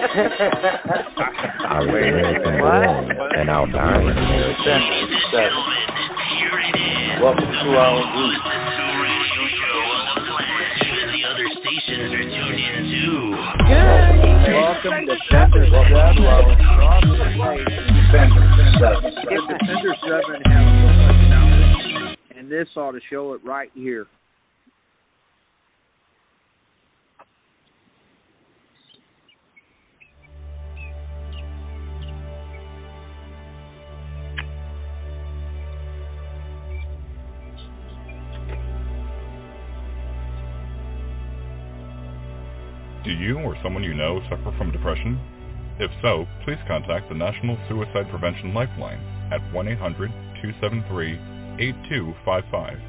I was American born and I'll die in America. Defenders 7. Welcome to our group. Welcome to Defenders 7. Defenders 7 has so much knowledge, and this ought to show it right here. Do you or someone you know suffer from depression? If so, please contact the National Suicide Prevention Lifeline at 1-800-273-8255.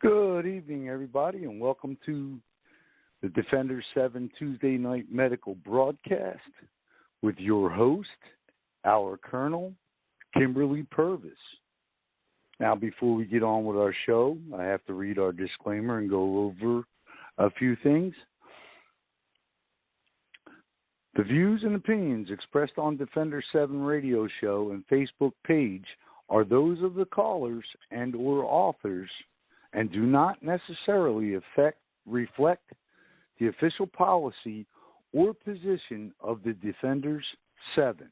Good evening, everybody, and welcome to the Defenders 7 Tuesday night medical broadcast with your host, our Colonel, Kimberly Purvis. Now, before we get on with our show, I have to read our disclaimer and go over a few things. The views and opinions expressed on Defender 7 radio show and Facebook page are those of the callers and or authors and do not necessarily reflect the official policy or position of the Defenders 7.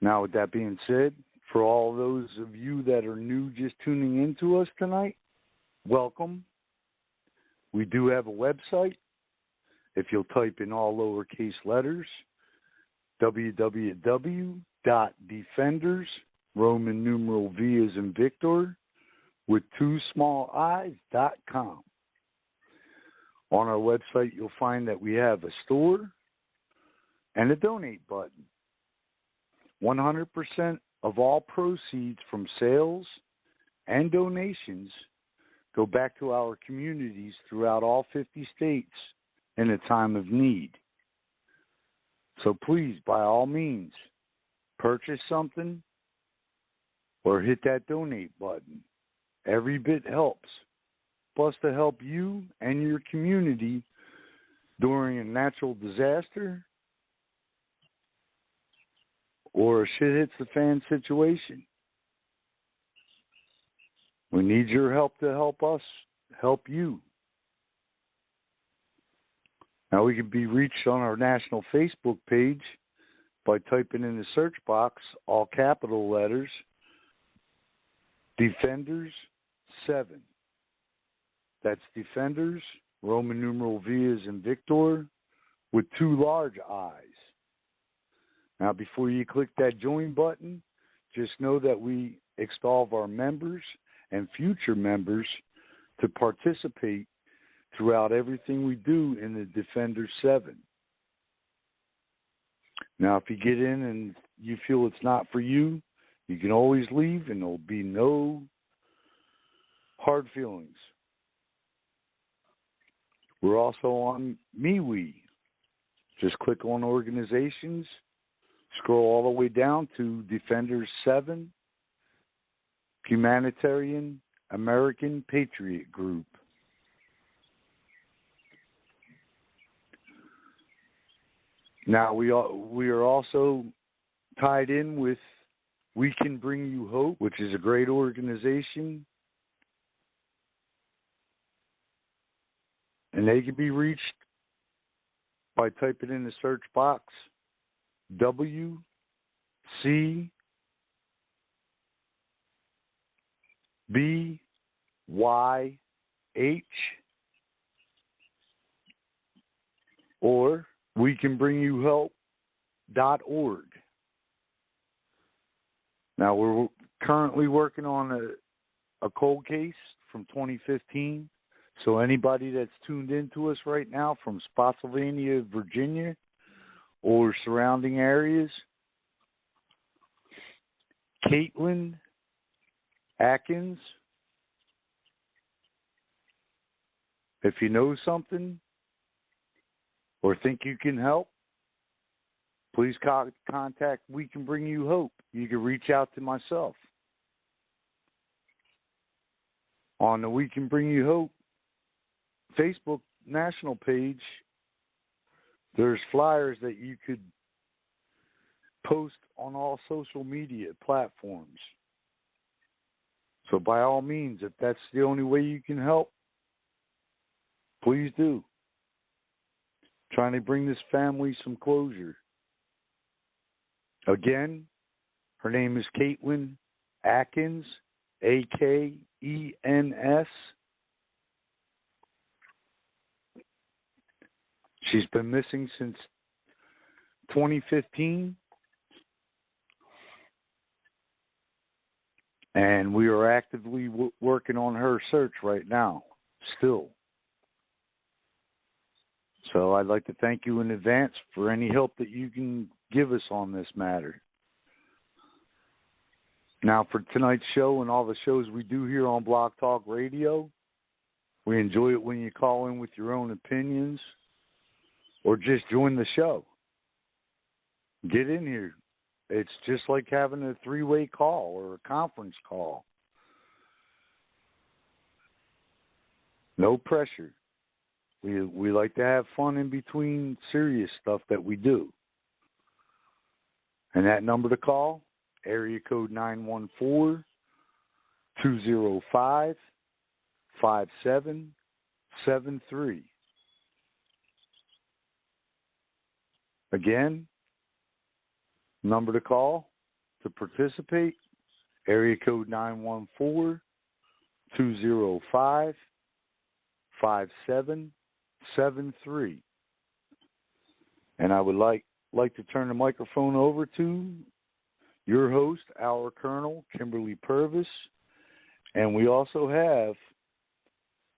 Now, with that being said, for all those of you that are new just tuning into us tonight, welcome. We do have a website. If you'll type in all lowercase letters, www.defenders, Roman numeral V as in Victor, with 2 small i's.com. On our website, you'll find that we have a store and a donate button. 100% of all proceeds from sales and donations go back to our communities throughout all 50 states in a time of need. So please, by all means, purchase something or hit that donate button. Every bit helps. Plus to help you and your community during a natural disaster or a shit hits the fan situation. We need your help to help us help you. Now, we can be reached on our national Facebook page by typing in the search box, all capital letters, Defenders 7. That's Defenders, Roman numeral V as in Victor, with 2 large I's. Now, before you click that join button, just know that we expect our members and future members to participate throughout everything we do in the Defender 7. Now, if you get in and you feel it's not for you, you can always leave and there'll be no hard feelings. We're also on MeWe. Just click on organizations. Scroll all the way down to Defenders 7, Humanitarian American Patriot Group. Now, we are also tied in with We Can Bring You Hope, which is a great organization. And they can be reached by typing in the search box WCBYH, or wecanbringyouhelp.org. Now, we're currently working on a cold case from 2015. So anybody that's tuned into us right now from Spotsylvania, Virginia, or surrounding areas, Caitlin Atkins, if you know something or think you can help, please contact We Can Bring You Hope. You can reach out to myself. On the We Can Bring You Hope Facebook national page, there's flyers that you could post on all social media platforms. So by all means, if that's the only way you can help, please do. Trying to bring this family some closure. Again, her name is Caitlin Atkins, A-K-E-N-S. She's been missing since 2015. And we are actively working on her search right now, still. So I'd like to thank you in advance for any help that you can give us on this matter. Now, for tonight's show and all the shows we do here on Blog Talk Radio, we enjoy it when you call in with your own opinions or just join the show. Get in here. It's just like having a three-way call or a conference call. No pressure. We like to have fun in between serious stuff that we do. And that number to call, area code 914-205-5773. Again, number to call to participate, area code 914-205-5773. And I would like to turn the microphone over to your host, our Colonel Kimberly Purvis. And we also have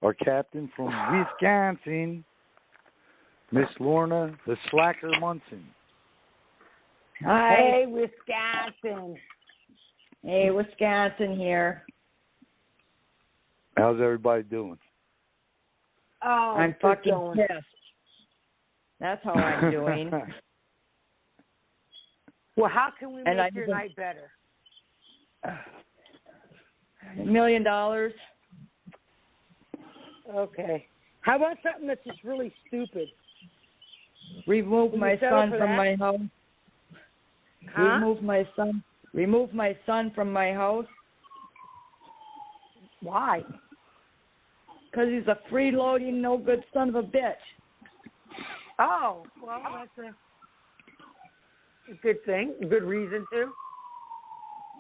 our captain from Wisconsin, Miss Lorna the Slacker Munson. Hi. Hey, Wisconsin. Hey, Wisconsin here. How's everybody doing? Oh, I'm fucking pissed. That's how I'm doing. Well, how can we make your night better? $1 million. Okay. How about something that's just really stupid? Remove my son from my house. Huh? Remove my son from my house. Why? Because he's a freeloading, no good son of a bitch. Oh, well, that's a good thing, a good reason to.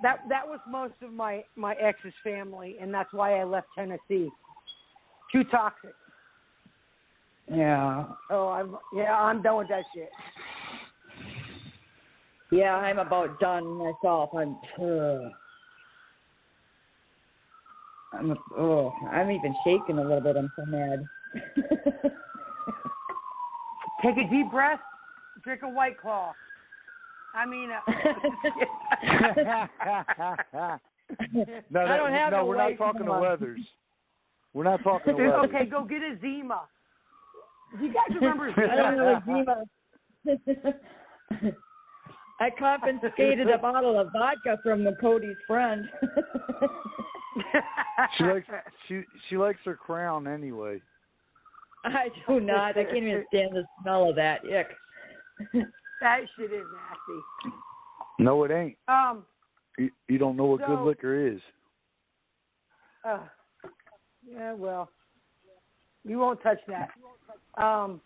That was most of my ex's family, and that's why I left Tennessee. Too toxic. Yeah. Oh, I'm done with that shit. Yeah, I'm about done myself. I'm even shaking a little bit. I'm so mad. Take a deep breath. Drink a White Claw. I mean, no, we're not talking to Weathers. We're not talking to Weathers. Okay, go get a Zima. Do you guys remember Zima? I don't know Zima. I confiscated a bottle of vodka from Cody's friend. She likes her crown anyway. I do not. I can't even stand the smell of that. Ick. That shit is nasty. No, it ain't. You don't know what good liquor is. Yeah, well, you won't touch that. I'm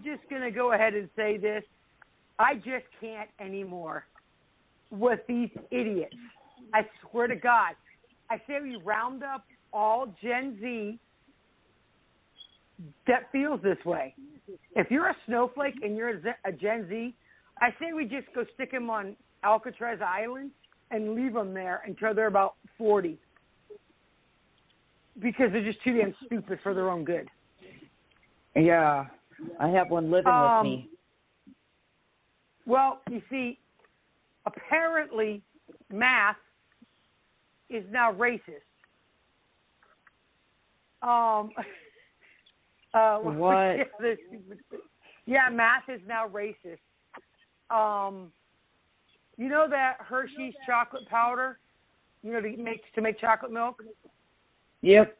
just gonna go ahead and say this. I just can't anymore with these idiots. I swear to God. I say we round up all Gen Z that feels this way. If you're a snowflake and you're a Gen Z, I say we just go stick them on Alcatraz Island and leave them there until they're about 40. Because they're just too damn stupid for their own good. Yeah. I have one living with me. Well, you see, apparently math is now racist. What? Yeah, math is now racist. You know that Hershey's chocolate powder? you know, to make chocolate milk. Yep.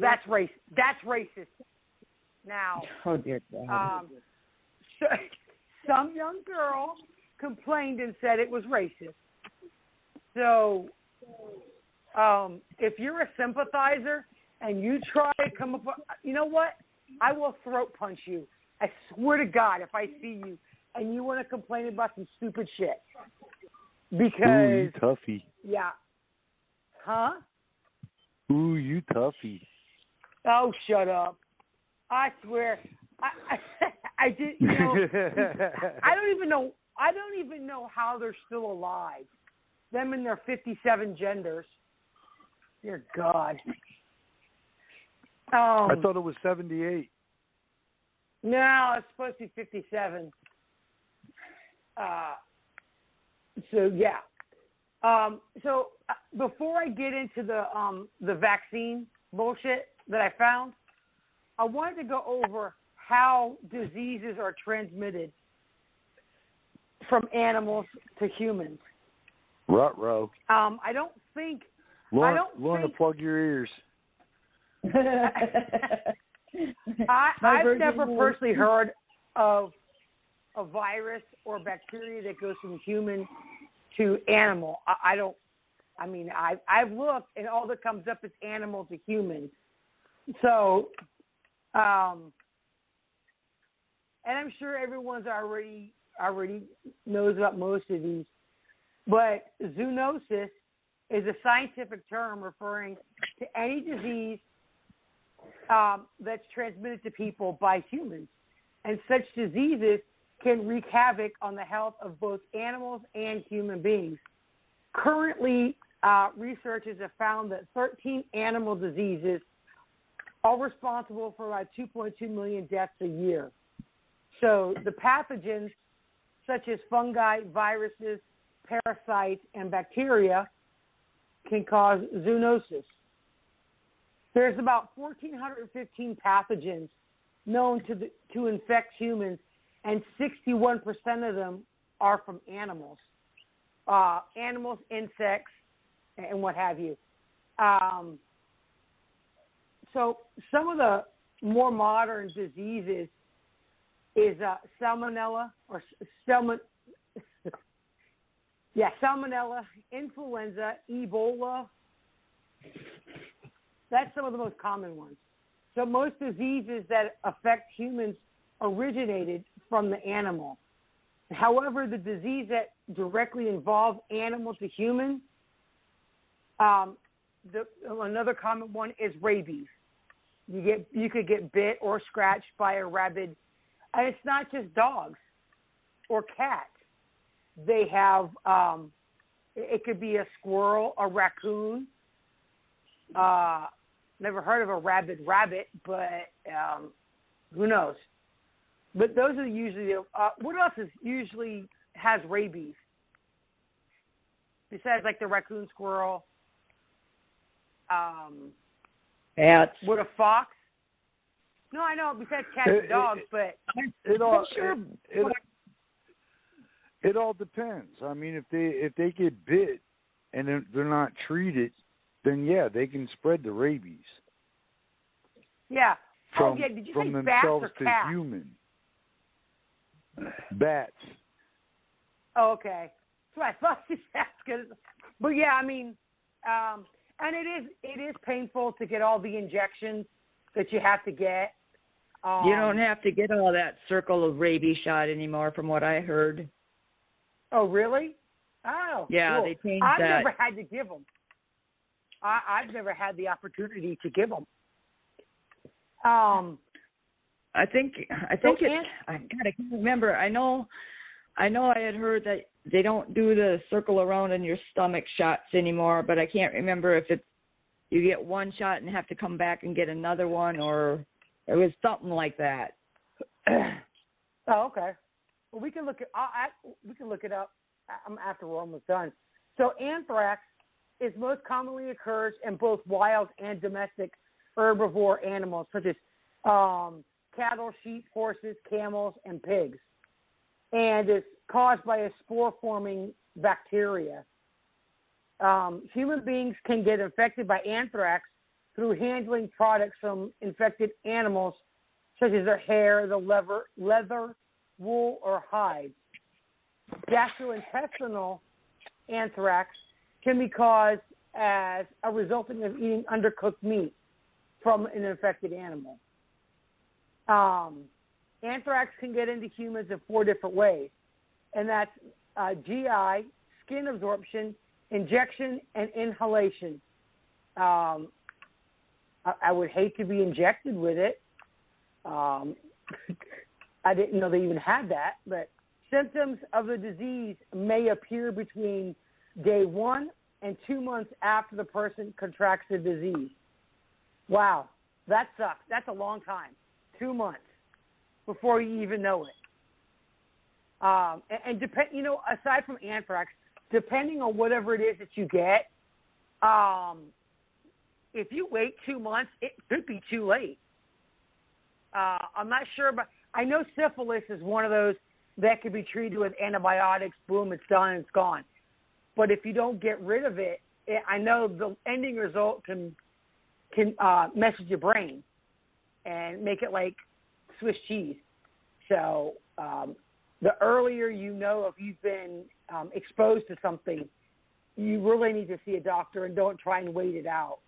That's racist. That's racist. Now, oh dear God. So, some young girl complained and said it was racist. So, if you're a sympathizer and you try to come up, you know what? I will throat punch you. I swear to God, if I see you and you want to complain about some stupid shit. Because. Ooh, you toughie. Yeah. Huh? Ooh, you toughie. Oh, shut up. I swear. I did, you know, I don't even know how they're still alive. Them and their 57 genders. Dear God. I thought it was 78. No, it's supposed to be 57. So yeah. So before I get into the vaccine bullshit that I found, I wanted to go over how diseases are transmitted from animals to humans. Ruh-roh. I don't think. Learn to plug your ears. I've never personally heard of a virus or bacteria that goes from human to animal. I've looked and all that comes up is animal to human. So, and I'm sure everyone's already knows about most of these, but zoonosis is a scientific term referring to any disease that's transmitted to people by humans. And such diseases can wreak havoc on the health of both animals and human beings. Currently, researchers have found that 13 animal diseases are responsible for about 2.2 million deaths a year. So the pathogens, such as fungi, viruses, parasites, and bacteria, can cause zoonosis. There's about 1,415 pathogens known to infect humans, and 61% of them are from animals. Animals, insects, and what have you. So some of the more modern diseases is salmonella or salmonella, influenza, Ebola. That's some of the most common ones. So most diseases that affect humans originated from the animal. However, the disease that directly involves animal to human, another common one is rabies. You could get bit or scratched by a rabid, and it's not just dogs or cats. They have, it could be a squirrel, a raccoon. Never heard of a rabid rabbit, but who knows? But those are usually, what else usually has rabies? Besides like the raccoon, squirrel, cats. What, a fox? No, I know, besides cats and dogs, but it all, sure. It all depends. I mean, if they get bit and they're not treated, then yeah, they can spread the rabies. Yeah. From did you from say bats themselves or to cats? human. Bats. Oh, okay. So I thought you asked. But yeah, I mean, and it is painful to get all the injections that you have to get. You don't have to get all that circle of rabies shot anymore, from what I heard. Oh, really? Oh, yeah, cool. they changed I've that. never had to give them. I've never had the opportunity to give them. I think I can't remember. I know I had heard that they don't do the circle around in your stomach shots anymore, but I can't remember if you get one shot and have to come back and get another one, or it was something like that. Oh, okay. Well, we can look it up after we're almost done. So anthrax is most commonly occurs in both wild and domestic herbivore animals, such as cattle, sheep, horses, camels, and pigs, and is caused by a spore-forming bacteria. human beings can get infected by anthrax through handling products from infected animals, such as their hair, the leather, wool, or hide. Gastrointestinal anthrax can be caused as a resulting of eating undercooked meat from an infected animal. Anthrax can get into humans in 4 different ways, and that's GI, skin absorption, injection, and inhalation. I would hate to be injected with it. I didn't know they even had that, but symptoms of the disease may appear between day 1 and 2 months after the person contracts the disease. Wow, that sucks. That's a long time, 2 months before you even know it. And aside from anthrax, depending on whatever it is that you get, if you wait 2 months, it could be too late. I'm not sure, but I know syphilis is one of those that could be treated with antibiotics. Boom, it's done, it's gone. But if you don't get rid of it, I know the ending result can mess with your brain and make it like Swiss cheese. So the earlier you know if you've been exposed to something, you really need to see a doctor and don't try and wait it out.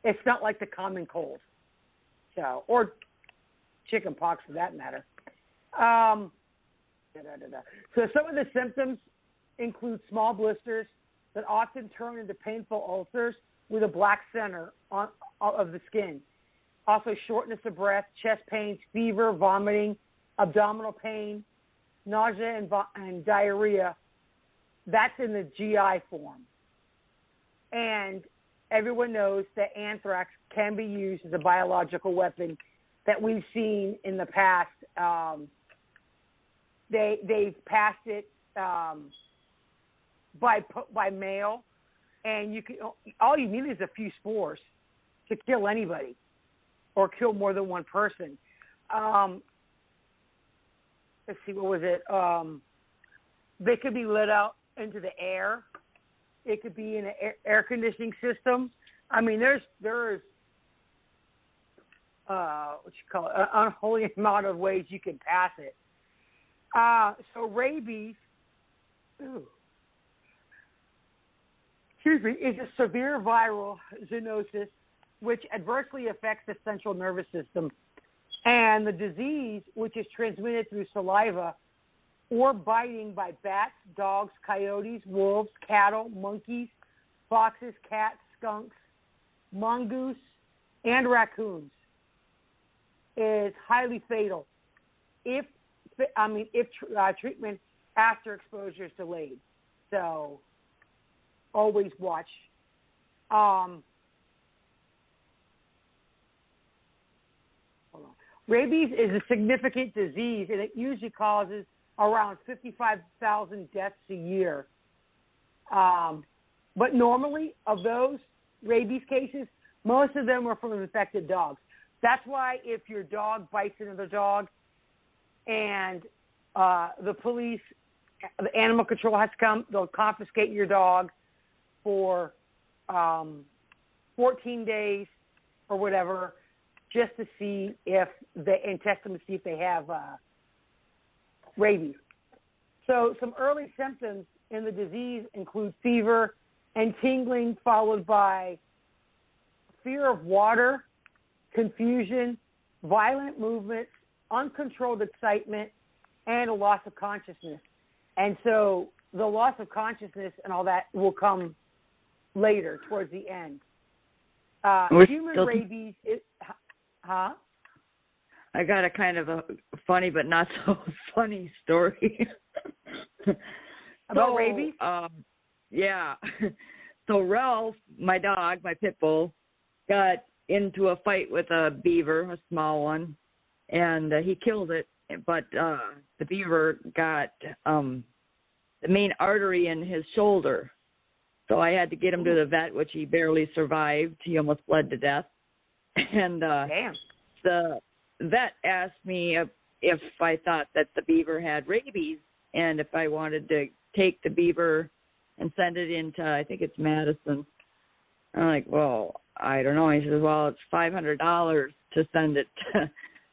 It's not like the common cold, or chicken pox for that matter. So some of the symptoms include small blisters that often turn into painful ulcers with a black center of the skin. Also shortness of breath, chest pains, fever, vomiting, abdominal pain, nausea, and diarrhea. That's in the GI form. And everyone knows that anthrax can be used as a biological weapon that we've seen in the past. They've passed it by mail, and all you need is a few spores to kill anybody or kill more than one person. Let's see, what was it? They could be let out into the air. It could be in an air conditioning system. I mean, there's an unholy amount of ways you can pass it. So rabies, is a severe viral zoonosis which adversely affects the central nervous system. And the disease, which is transmitted through saliva or biting by bats, dogs, coyotes, wolves, cattle, monkeys, foxes, cats, skunks, mongoose, and raccoons, is highly fatal if treatment after exposure is delayed. So always watch. Rabies is a significant disease, and it usually causes around 55,000 deaths a year. But normally, of those rabies cases, most of them are from infected dogs. That's why if your dog bites another dog and the police, the animal control has to come, they'll confiscate your dog for 14 days or whatever, just to see if test them to see if they have rabies. So some early symptoms in the disease include fever and tingling, followed by fear of water, confusion, violent movements, uncontrolled excitement, and a loss of consciousness. And so the loss of consciousness and all that will come later, towards the end. Human rabies is... Huh? I got a kind of a funny but not so funny story. About rabies? Yeah. So Ralph, my dog, my pit bull, got into a fight with a beaver, a small one, and he killed it. But the beaver got the main artery in his shoulder. So I had to get him to the vet, which he barely survived. He almost bled to death. And the vet asked me if I thought that the beaver had rabies and if I wanted to take the beaver and send it into, I think it's Madison. I'm like, well, I don't know. He says, well, it's $500 to send it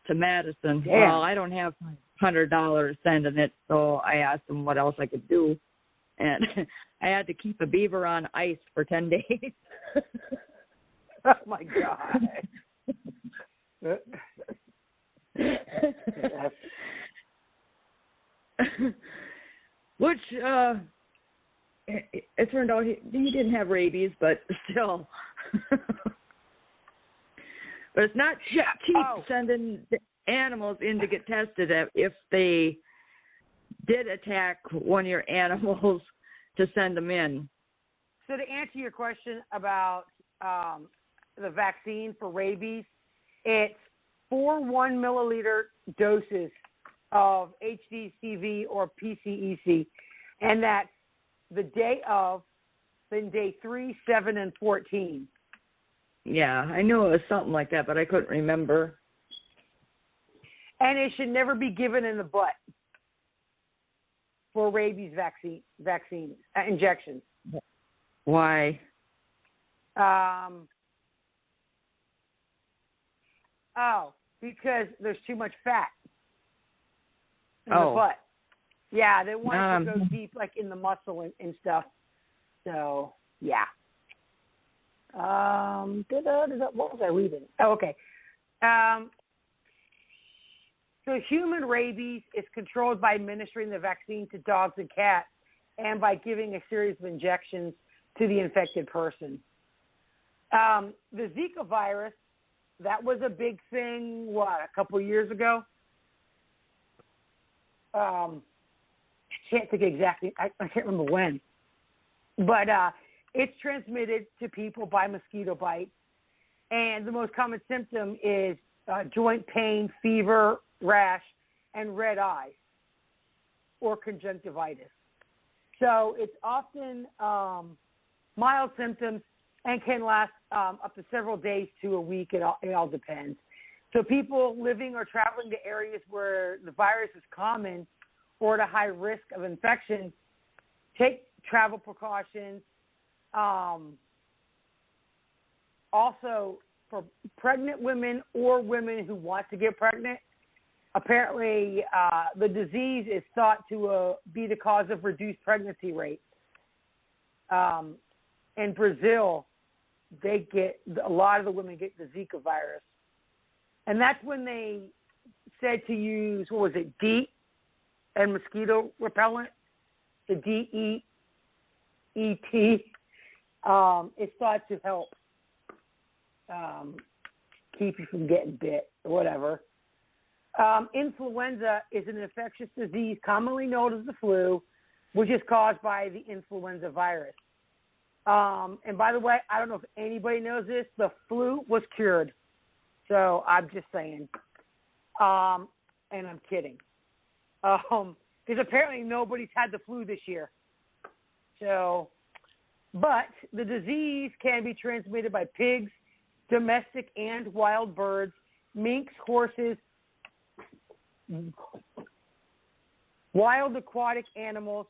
to Madison. Damn. Well, I don't have $100 sending it, so I asked him what else I could do. And I had to keep a beaver on ice for 10 days. Oh, my God. Which, it turned out he didn't have rabies, but still. But it's not cheap sending animals in to get tested if they did attack one of your animals to send them in. So to answer your question about the vaccine for rabies, it's 4 1-milliliter doses of HDCV or PCEC, and that's the day of, then day 3, 7, and 14. Yeah, I knew it was something like that, but I couldn't remember. And it should never be given in the butt for rabies vaccine injections. Why? Because there's too much fat in the butt. Yeah, they want it to go deep, like in the muscle and stuff. So, yeah. What was I reading? Oh, okay. So human rabies is controlled by administering the vaccine to dogs and cats and by giving a series of injections to the infected person. The Zika virus, that was a big thing, a couple of years ago? I can't think exactly. I can't remember when. But it's transmitted to people by mosquito bites. And the most common symptom is joint pain, fever, rash, and red eyes or conjunctivitis. So it's often mild symptoms and can last up to several days to a week. It all depends. So people living or traveling to areas where the virus is common or at a high risk of infection, take travel precautions. Also, for pregnant women or women who want to get pregnant, apparently the disease is thought to be the cause of reduced pregnancy rates. In Brazil, a lot of the women get the Zika virus. And that's when they said to use, DEET and mosquito repellent, the DEET. It's thought to help keep you from getting bit or whatever. Influenza is an infectious disease commonly known as the flu, which is caused by the influenza virus. And by the way, I don't know if anybody knows this, the flu was cured. So I'm just saying. And I'm kidding. Because apparently nobody's had the flu this year. So, but the disease can be transmitted by pigs, domestic and wild birds, minks, horses, wild aquatic animals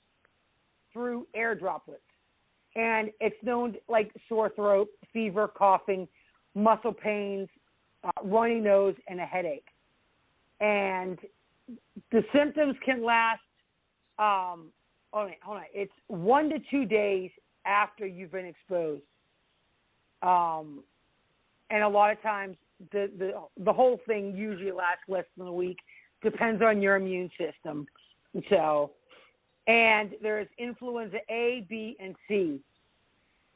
through air droplets. And it's known like sore throat, fever, coughing, muscle pains, runny nose, and a headache. And the symptoms can last, hold on. It's 1 to 2 days after you've been exposed. And a lot of times the whole thing usually lasts less than a week. Depends on your immune system. So, and there's influenza A, B, and C.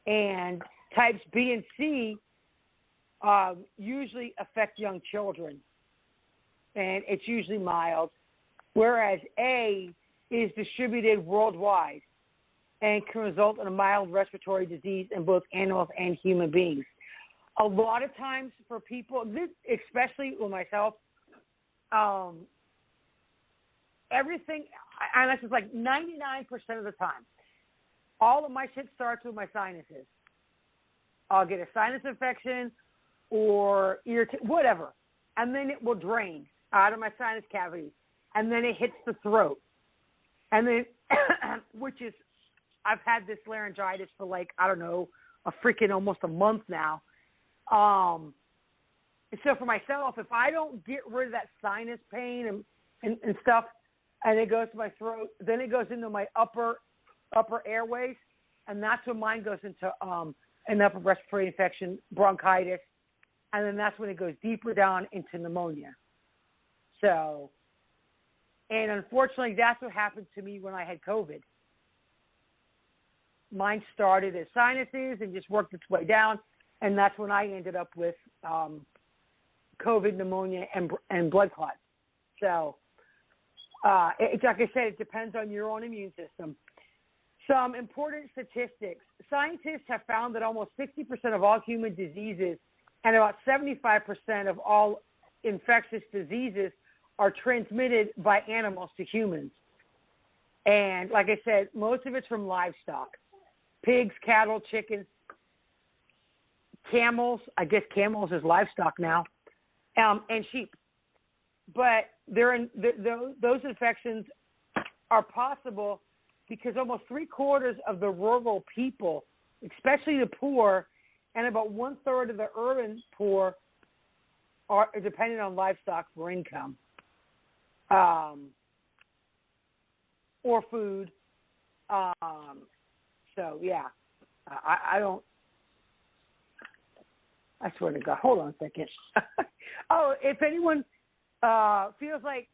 And types B and C usually affect young children. And it's usually mild. Whereas A is distributed worldwide and can result in a mild respiratory disease in both animals and human beings. A lot of times for people, this, especially with myself, everything, and this is like 99% of the time, all of my shit starts with my sinuses. I'll get a sinus infection or whatever, and then it will drain out of my sinus cavity, and then it hits the throat, and then, which is I've had this laryngitis for like, I don't know, almost a month now. And so for myself, if I don't get rid of that sinus pain and stuff, and it goes to my throat, then it goes into my upper airways, and that's when mine goes into an upper respiratory infection, bronchitis, and then that's when it goes deeper down into pneumonia. So, and unfortunately, that's what happened to me when I had COVID. Mine started as sinuses and just worked its way down, and that's when I ended up with COVID, pneumonia, and blood clots. So, like I said, it depends on your own immune system. Some important statistics. Scientists have found that almost 60% of all human diseases and about 75% of all infectious diseases are transmitted by animals to humans. And like I said, most of it's from livestock. Pigs, cattle, chickens, camels. I guess camels is livestock now, and sheep. But those infections are possible because almost 3/4 of the rural people, especially the poor, and about 1/3 of the urban poor are dependent on livestock for income, or food. So yeah, I don't. I swear to God. Hold on a second. Oh, if anyone feels like,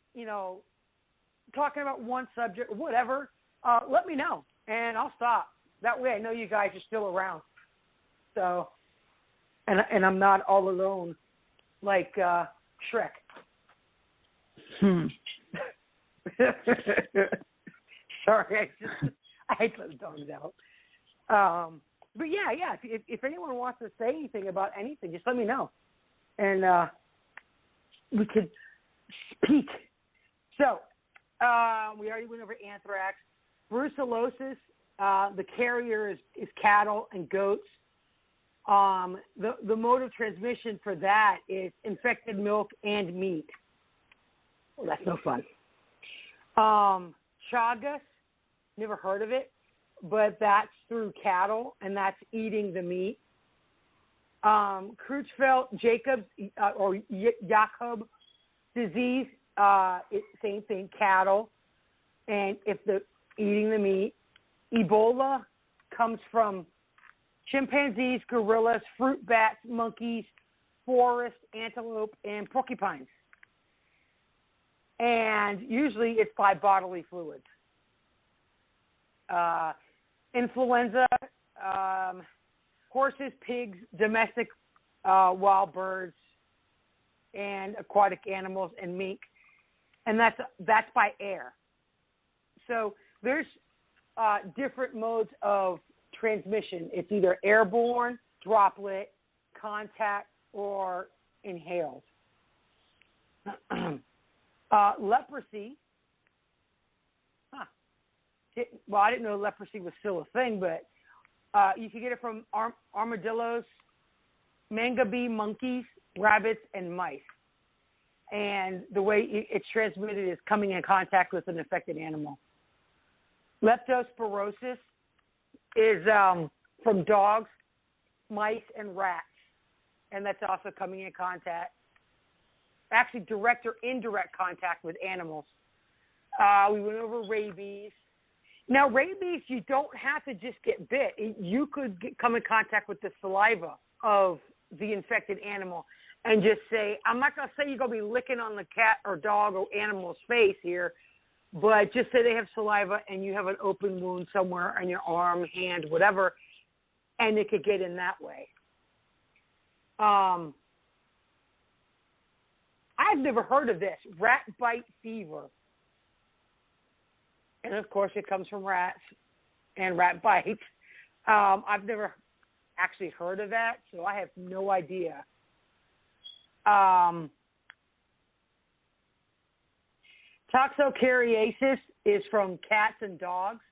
talking about one subject or whatever, let me know, and I'll stop. That way I know you guys are still around. So, and I'm not all alone like Shrek. Sorry, I hate those dogs out. But yeah. If anyone wants to say anything about anything, just let me know, and we could speak. So we already went over anthrax, brucellosis. The carrier is cattle and goats. The mode of transmission for that is infected milk and meat. Well, that's no fun. Chagas, never heard of it, but that's through cattle, and that's eating the meat. Creutzfeldt-Jakob or Jakob disease, same thing, cattle, and if the eating the meat. Ebola comes from chimpanzees, gorillas, fruit bats, monkeys, forest antelope, and porcupines. And usually it's by bodily fluids. Influenza, horses, pigs, domestic wild birds, and aquatic animals, and mink. And that's by air. So there's different modes of transmission. It's either airborne, droplet, contact, or inhaled. Leprosy. Well, I didn't know leprosy was still a thing, but you can get it from armadillos, mangabey monkeys, rabbits, and mice. And the way it's transmitted is coming in contact with an infected animal. Leptospirosis is from dogs, mice, and rats, and that's also coming in contact, actually direct or indirect contact with animals. We went over rabies. Now, rabies, you don't have to just get bit. You could come in contact with the saliva of the infected animal and just say, I'm not going to say you're going to be licking on the cat or dog or animal's face here, but just say they have saliva and you have an open wound somewhere on your arm, hand, whatever, and it could get in that way. I've never heard of this, rat bite fever. And, of course, it comes from rats and rat bites. I've never actually heard of that, so I have no idea. Toxocariasis is from cats and dogs,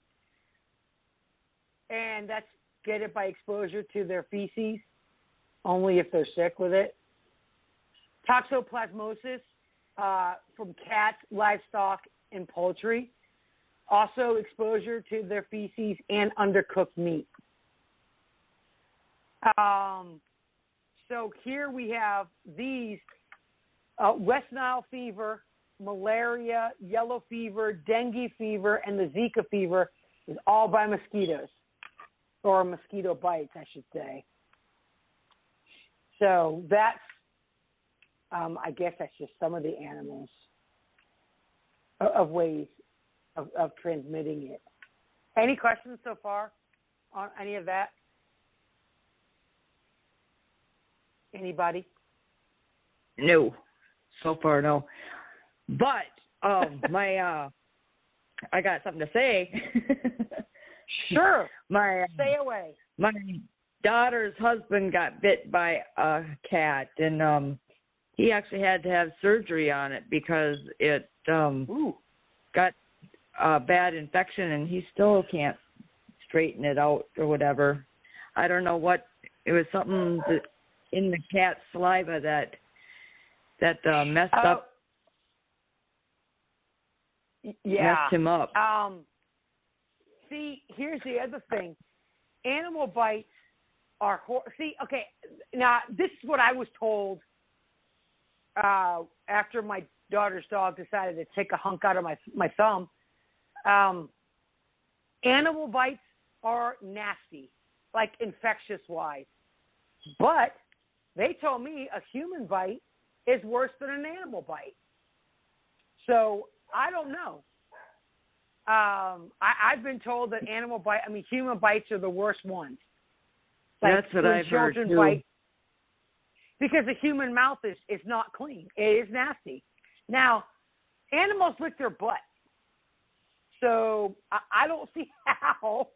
and that's get it by exposure to their feces, only if they're sick with it. Toxoplasmosis from cats, livestock, and poultry. Also, exposure to their feces and undercooked meat. So here we have these West Nile fever, malaria, yellow fever, dengue fever, and the Zika fever is all by mosquitoes, or mosquito bites, I should say. So that's, I guess that's just some of the animals of ways of transmitting it. Any questions so far on any of that? Anybody? No. So far, no. But I got something to say. Sure. Say away. My daughter's husband got bit by a cat, and he actually had to have surgery on it because it got a bad infection, and he still can't straighten it out or whatever. I don't know what it was. Something in the cat's saliva that messed up. Yeah. Messed him up. See, here's the other thing. Animal bites are okay, now this is what I was told after my daughter's dog decided to take a hunk out of my thumb. Animal bites are nasty, like infectious-wise. But they told me a human bite is worse than an animal bite. So I don't know. I've been told that human bites are the worst ones. Like that's what I've heard too. Bite, because the human mouth is not clean. It is nasty. Now, animals lick their butt. So I don't see how.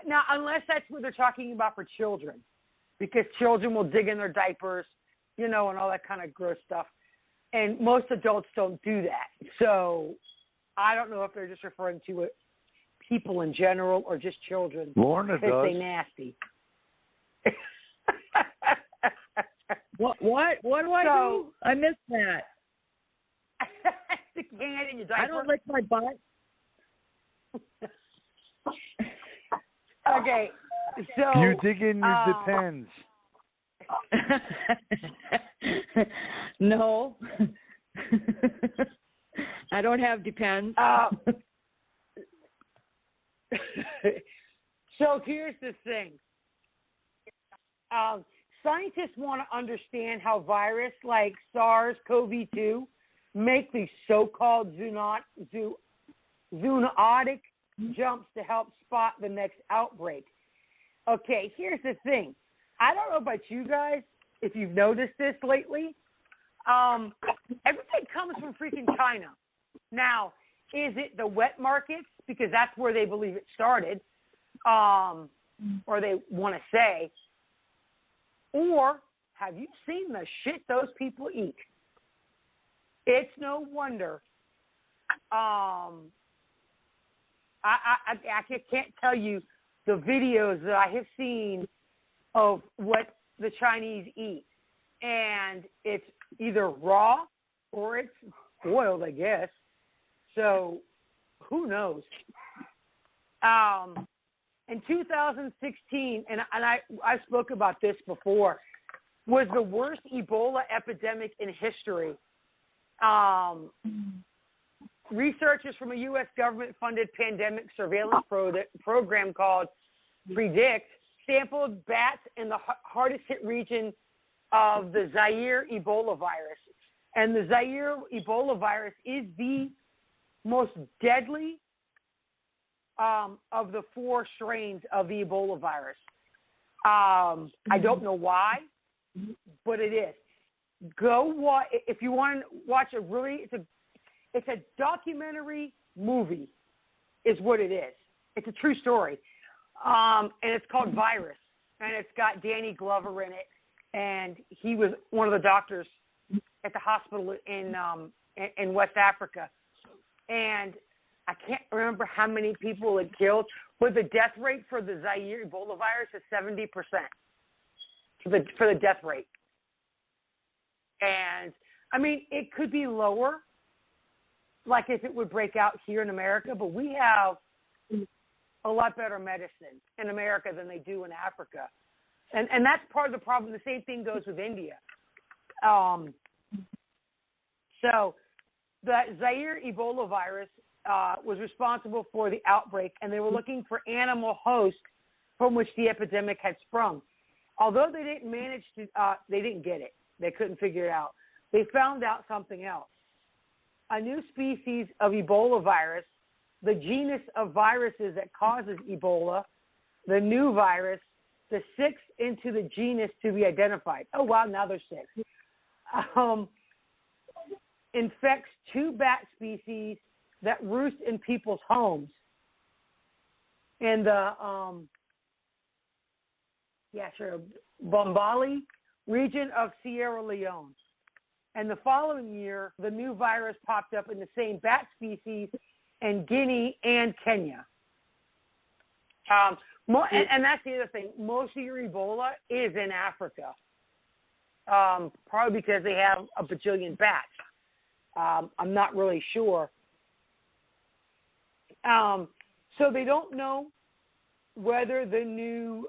Now, unless that's what they're talking about for children, because children will dig in their diapers, and all that kind of gross stuff. And most adults don't do that. So I don't know if they're just referring to it, people in general or just children. Lorna does. They nasty. What do I do? I missed that. Stick your hand in your diaper. I don't lick my butt. Okay, so you dig in your Depends. No. I don't have Depends. So here's the thing. Scientists want to understand how virus like SARS-CoV-2 make these so-called zoonotic jumps to help spot the next outbreak. Okay, here's the thing. I don't know about you guys, if you've noticed this lately. Everything comes from freaking China. Now, is it the wet markets? Because that's where they believe it started, or they want to say. Or have you seen the shit those people eat? It's no wonder. I can't tell you the videos that I have seen of what the Chinese eat. And it's either raw or it's boiled, I guess. So who knows? In 2016, and I spoke about this before, was the worst Ebola epidemic in history. Researchers from a U.S. government-funded pandemic surveillance program called PREDICT sampled bats in the hardest-hit region of the Zaire Ebola virus. And the Zaire Ebola virus is the most deadly of the 4 strains of the Ebola virus. I don't know why, but it is. Go watch, if you want to watch it's a documentary movie is what it is. It's a true story. And it's called Virus. And it's got Danny Glover in it. And he was one of the doctors at the hospital in West Africa. And I can't remember how many people it killed, but the death rate for the Zaire Ebola virus is 70% for the death rate. And, I mean, it could be lower, like if it would break out here in America, but we have a lot better medicine in America than they do in Africa. And that's part of the problem. The same thing goes with India. So the Zaire Ebola virus was responsible for the outbreak, and they were looking for animal hosts from which the epidemic had sprung. Although they didn't manage to, they didn't get it. They couldn't figure it out. They found out something else. A new species of Ebola virus, the genus of viruses that causes Ebola, the new virus, the sixth into the genus to be identified. Oh, wow, now there's 6. Infects 2 bat species that roost in people's homes. In the, Bombali region of Sierra Leone. And the following year, the new virus popped up in the same bat species in Guinea and Kenya. And that's the other thing. Most of your Ebola is in Africa, probably because they have a bajillion bats. I'm not really sure. So they don't know whether the new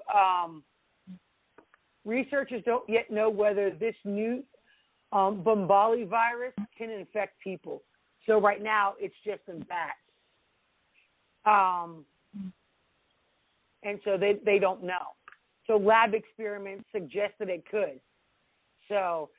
researchers don't yet know whether this new Bombali virus can infect people. So right now it's just in bats. And so they don't know. So lab experiments suggest that it could. So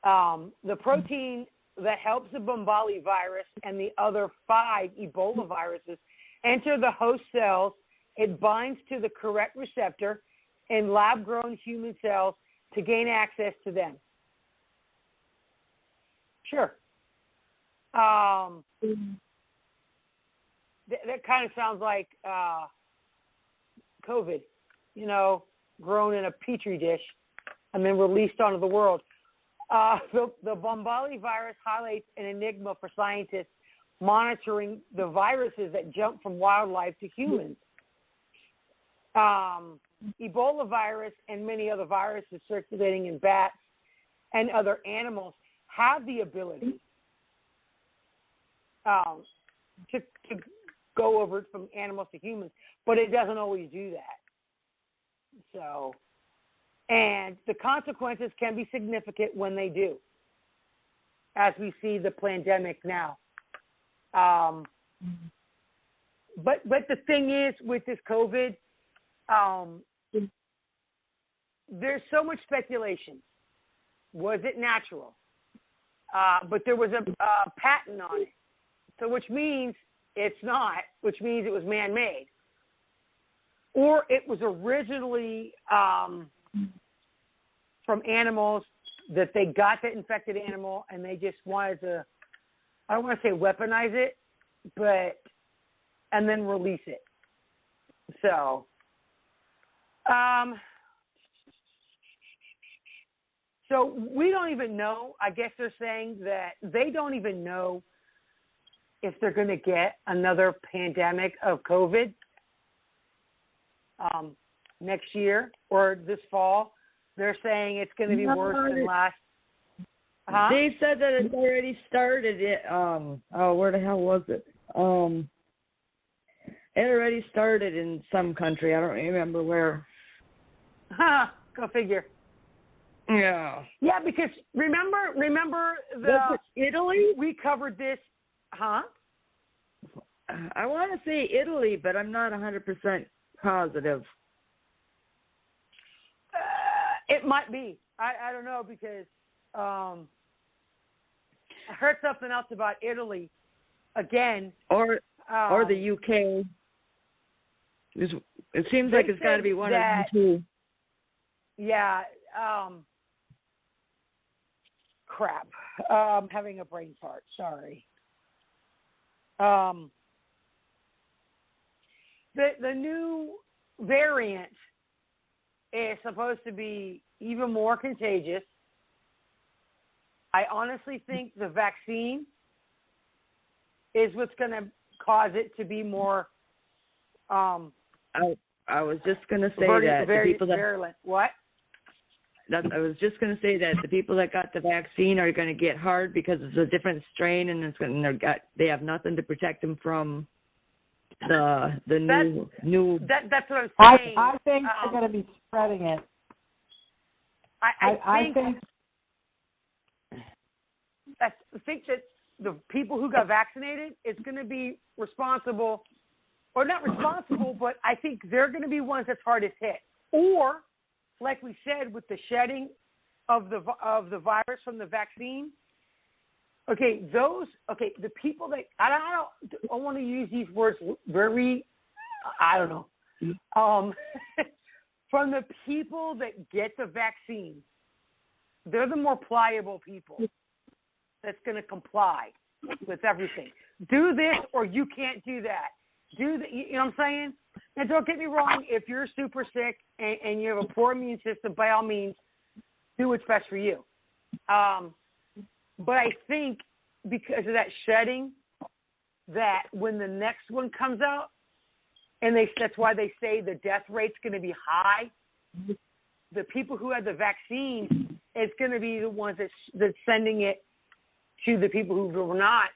the protein that helps the Bombali virus and the other 5 Ebola viruses enter the host cells. It binds to the correct receptor in lab-grown human cells to gain access to them. Sure. That kind of sounds like COVID, grown in a petri dish and then released onto the world. The Bombali virus highlights an enigma for scientists monitoring the viruses that jump from wildlife to humans. Ebola virus and many other viruses circulating in bats and other animals have the ability to go over from animals to humans, but it doesn't always do that. So, and the consequences can be significant when they do, as we see the pandemic now. But the thing is, with this COVID, there's so much speculation. Was it natural? But there was a patent on it. So which means it's not, which means it was man-made. Or it was originally from animals that they got the infected animal and they just wanted to, I don't want to say weaponize it, and then release it. So, so we don't even know. I guess they're saying that they don't even know if they're going to get another pandemic of COVID next year or this fall. They're saying it's going to be worse than last. Huh? They said that it's already started. Where the hell was it? It already started in some country. I don't remember where. Go figure. Yeah. Yeah, because remember Italy? We covered this, huh? I want to say Italy, but I'm not 100% positive. It might be. I don't know because I heard something else about Italy again. Or the UK. It seems like it's got to be one of them too. Yeah. Crap. I'm having a brain fart. Sorry. The new variant is supposed to be even more contagious. I honestly think the vaccine is what's going to cause it to be more. I was just going to say that the people that virulent. What? I was just going to say that the people that got the vaccine are going to get hard because it's a different strain, and they have nothing to protect them from the new. That's what I'm saying. I think they're going to be spreading it. I think that the people who got vaccinated is going to be responsible, or not responsible, but I think they're going to be ones that's hardest hit. Or, like we said, with the shedding of the virus from the vaccine. The people that I want to use these words very, I don't know. From the people that get the vaccine, they're the more pliable people that's going to comply with everything. Do this or you can't do that. You know what I'm saying? Now, don't get me wrong. If you're super sick and you have a poor immune system, by all means, do what's best for you. But I think because of that shedding, that when the next one comes out, and that's why they say the death rate's going to be high, the people who had the vaccine, it's going to be the ones that's sending it to the people who were not,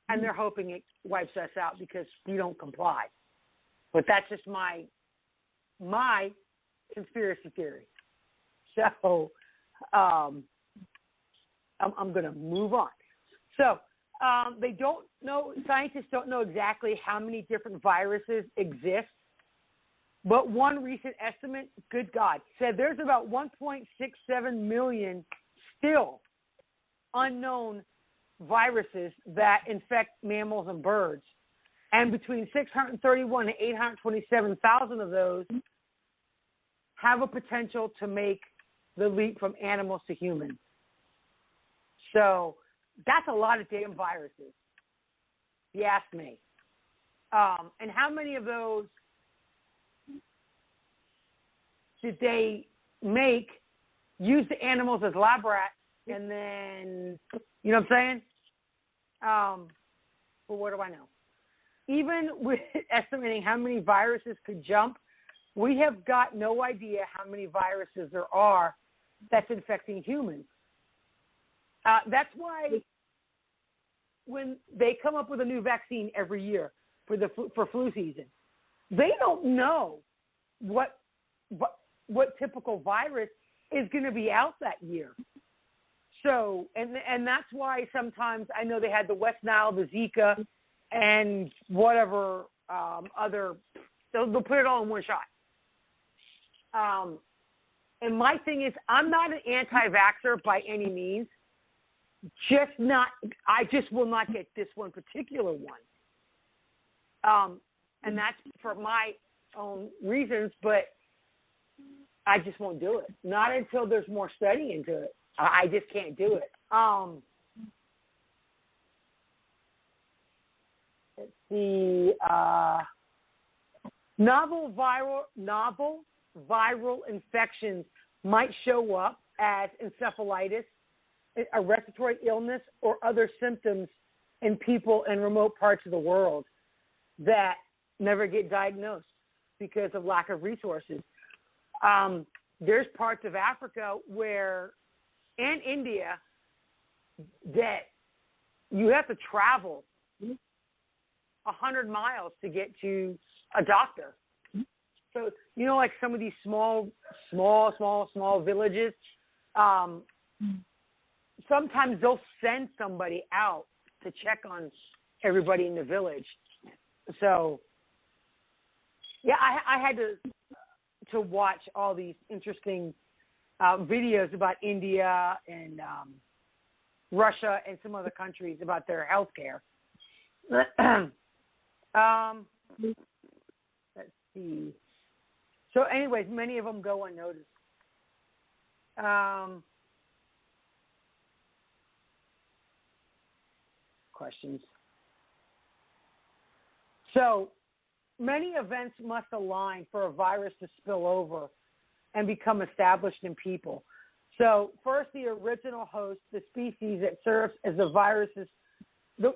and they're hoping it wipes us out because we don't comply. But that's just my conspiracy theory. So I'm going to move on. So scientists don't know exactly how many different viruses exist, but one recent estimate, good God, said there's about 1.67 million still unknown viruses that infect mammals and birds. And between 631 and 827,000 of those have a potential to make the leap from animals to humans. So that's a lot of damn viruses, if you ask me. And how many of those did they use the animals as lab rats, and then, you know what I'm saying? Well, what do I know? Even with estimating how many viruses could jump, we have got no idea how many viruses there are that's infecting humans. That's why when they come up with a new vaccine every year for flu season, they don't know what typical virus is going to be out that year. So, and that's why sometimes I know they had the West Nile, the Zika, and whatever other, they'll put it all in one shot. And my thing is, I'm not an anti-vaxxer by any means. I just will not get this one particular one. And that's for my own reasons, but I just won't do it. Not until there's more study into it. I just can't do it. Let's see. Novel viral infections might show up as encephalitis, a respiratory illness, or other symptoms in people in remote parts of the world that never get diagnosed because of lack of resources. There's parts of Africa and India that you have to travel 100 miles to get to a doctor. So, like some of these small villages, sometimes they'll send somebody out to check on everybody in the village. So, yeah, I had to watch all these interesting videos about India and Russia and some other countries about their health care. Let's see. So anyways, many of them go unnoticed. Questions. So many events must align for a virus to spill over and become established in people. So first, the original host, the species that serves as the virus's,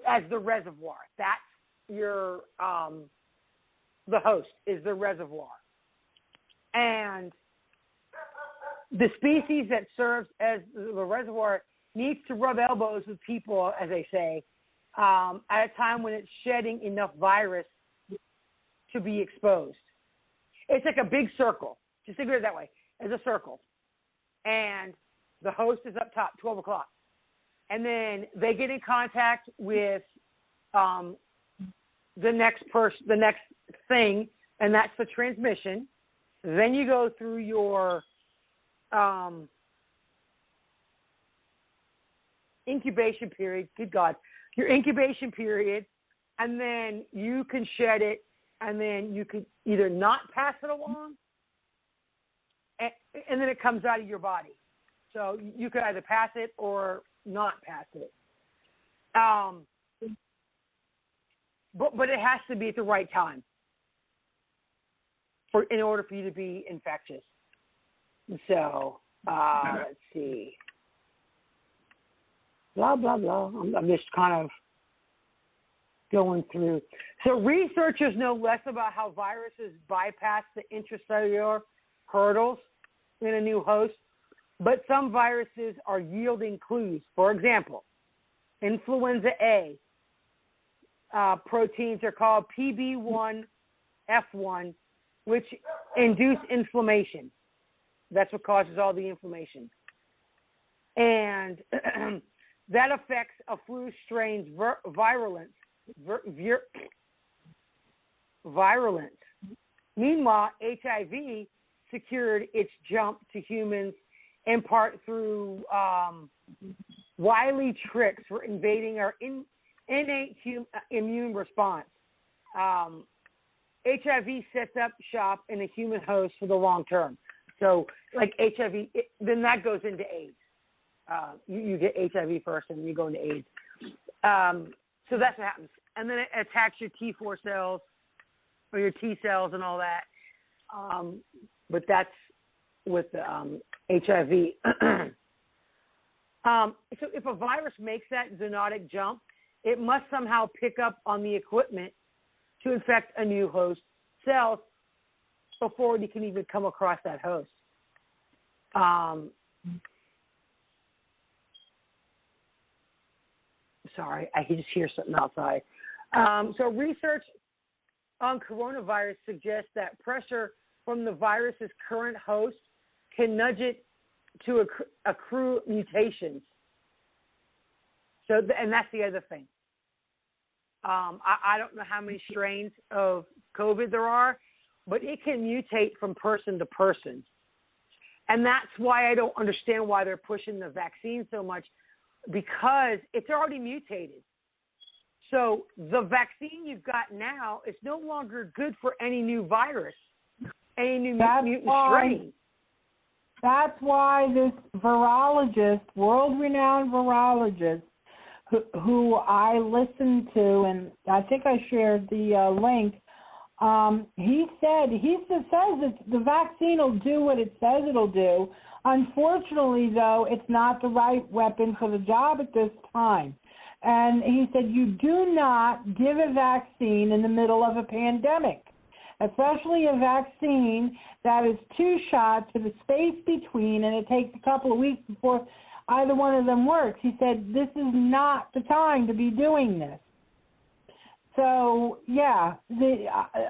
as the reservoir. That's your, the host is the reservoir. And the species that serves as the reservoir needs to rub elbows with people, as they say, at a time when it's shedding enough virus to be exposed. It's like a big circle. Just think of it that way. It's a circle. And the host is up top, 12 o'clock. And then they get in contact with the next thing, and that's the transmission. Then you go through your incubation period. Good God. Your incubation period, and then you can shed it, and then you can either not pass it along, and then it comes out of your body. So you could either pass it or not pass it. But it has to be at the right time in order for you to be infectious. So let's see. Blah, blah, blah. I'm just kind of going through. So researchers know less about how viruses bypass the intracellular hurdles in a new host, but some viruses are yielding clues. For example, influenza A proteins are called PB1F1, which induce inflammation. That's what causes all the inflammation. And that affects a flu strain's virulence. Meanwhile, HIV secured its jump to humans in part through wily tricks for invading our innate immune response. HIV sets up shop in a human host for the long term. So, like HIV, then that goes into AIDS. You get HIV first, and you go into AIDS. So that's what happens. And then it attacks your T4 cells or your T cells and all that. But that's with the HIV. So if a virus makes that zoonotic jump, it must somehow pick up on the equipment to infect a new host cells before you can even come across that host. Sorry, I can just hear something outside. So research on coronavirus suggests that pressure from the virus's current host can nudge it to accrue mutations. So, and that's the other thing. I don't know how many strains of COVID there are, but it can mutate from person to person. And that's why I don't understand why they're pushing the vaccine so much, because it's already mutated. So the vaccine you've got now is no longer good for any new virus, any new mutant strain. That's why this virologist, world-renowned virologist, who I listened to, and I think I shared the link, he says that the vaccine will do what it says it'll do. Unfortunately, though, it's not the right weapon for the job at this time. And he said you do not give a vaccine in the middle of a pandemic, especially a vaccine that is 2 shots with a space between, and it takes a couple of weeks before either one of them works. He said this is not the time to be doing this. So, yeah,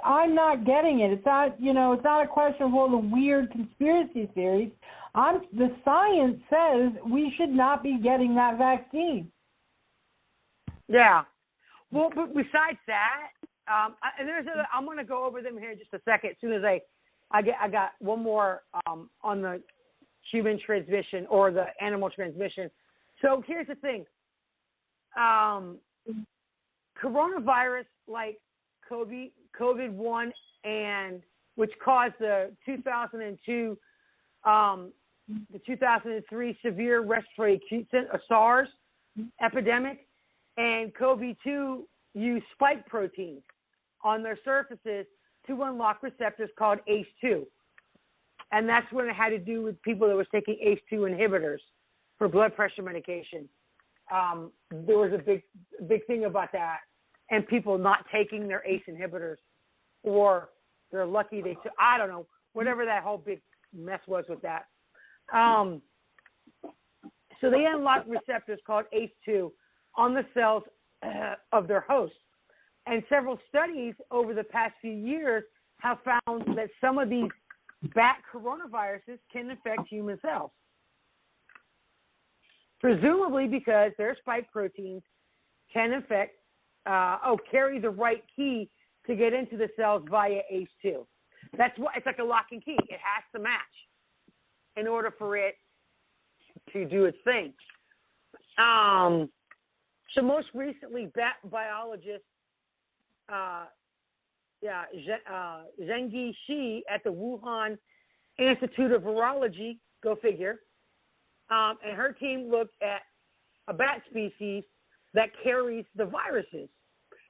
I'm not getting it. It's not, it's not a question of all the weird conspiracy theories. The science says we should not be getting that vaccine. Yeah. Well, but besides that, and I'm going to go over them here in just a second. As soon as I got one more on the human transmission or the animal transmission. So here's the thing. Coronavirus, like COVID-1, and which caused the 2002, the 2003 severe respiratory acute SARS epidemic, and COVID-2 use spike proteins on their surfaces to unlock receptors called ACE2. And that's when it had to do with people that was taking ACE2 inhibitors for blood pressure medication. There was a big thing about that, and people not taking their ACE inhibitors, or they're lucky I don't know, whatever that whole big mess was with that. So they unlocked receptors called ACE2 on the cells of their hosts. And several studies over the past few years have found that some of these bat coronaviruses can infect human cells. Presumably because their spike proteins can carry the right key to get into the cells via ACE2. That's what it's like a lock and key. It has to match in order for it to do its thing. So most recently, bat biologist Zhengyi Shi at the Wuhan Institute of Virology, go figure, and her team looked at a bat species that carries the viruses.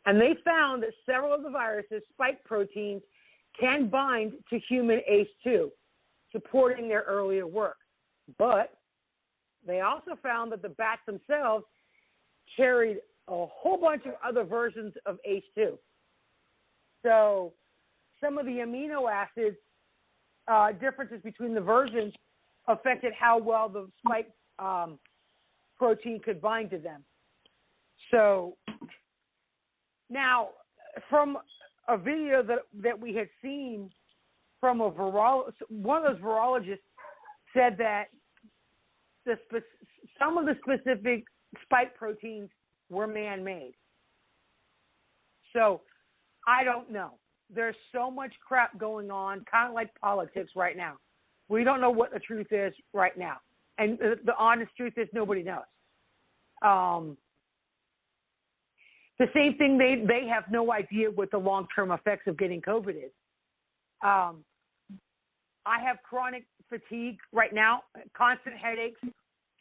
And they found that several of the viruses' spike proteins can bind to human ACE2, supporting their earlier work. But they also found that the bats themselves carried a whole bunch of other versions of ACE2. So some of the amino acids differences between the versions affected how well the spike protein could bind to them. So now, from a video that we had seen from one of those virologists said that some of the specific spike proteins were man-made. So I don't know. There's so much crap going on, kind of like politics right now. We don't know what the truth is right now. And the honest truth is nobody knows. The same thing, they have no idea what the long-term effects of getting COVID is. I have chronic fatigue right now, constant headaches,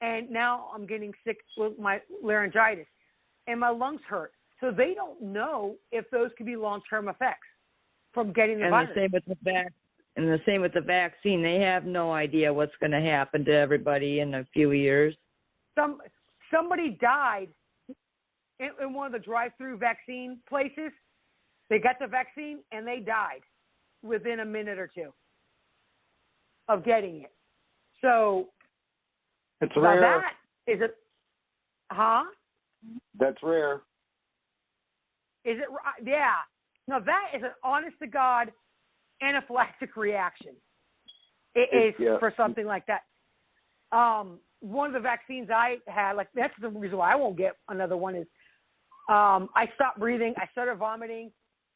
and now I'm getting sick with my laryngitis, and my lungs hurt. So they don't know if those could be long-term effects from getting the virus. And the same with the vaccine. They have no idea what's going to happen to everybody in a few years. Somebody died in one of the drive-through vaccine places. They got the vaccine, and they died within a minute or two of getting it. So it's rare. That is it. Huh? That's rare. Is it? Yeah. No, that is an honest-to-God anaphylactic reaction. It is for something like that. One of the vaccines I had, like that's the reason why I won't get another one is I stopped breathing, I started vomiting,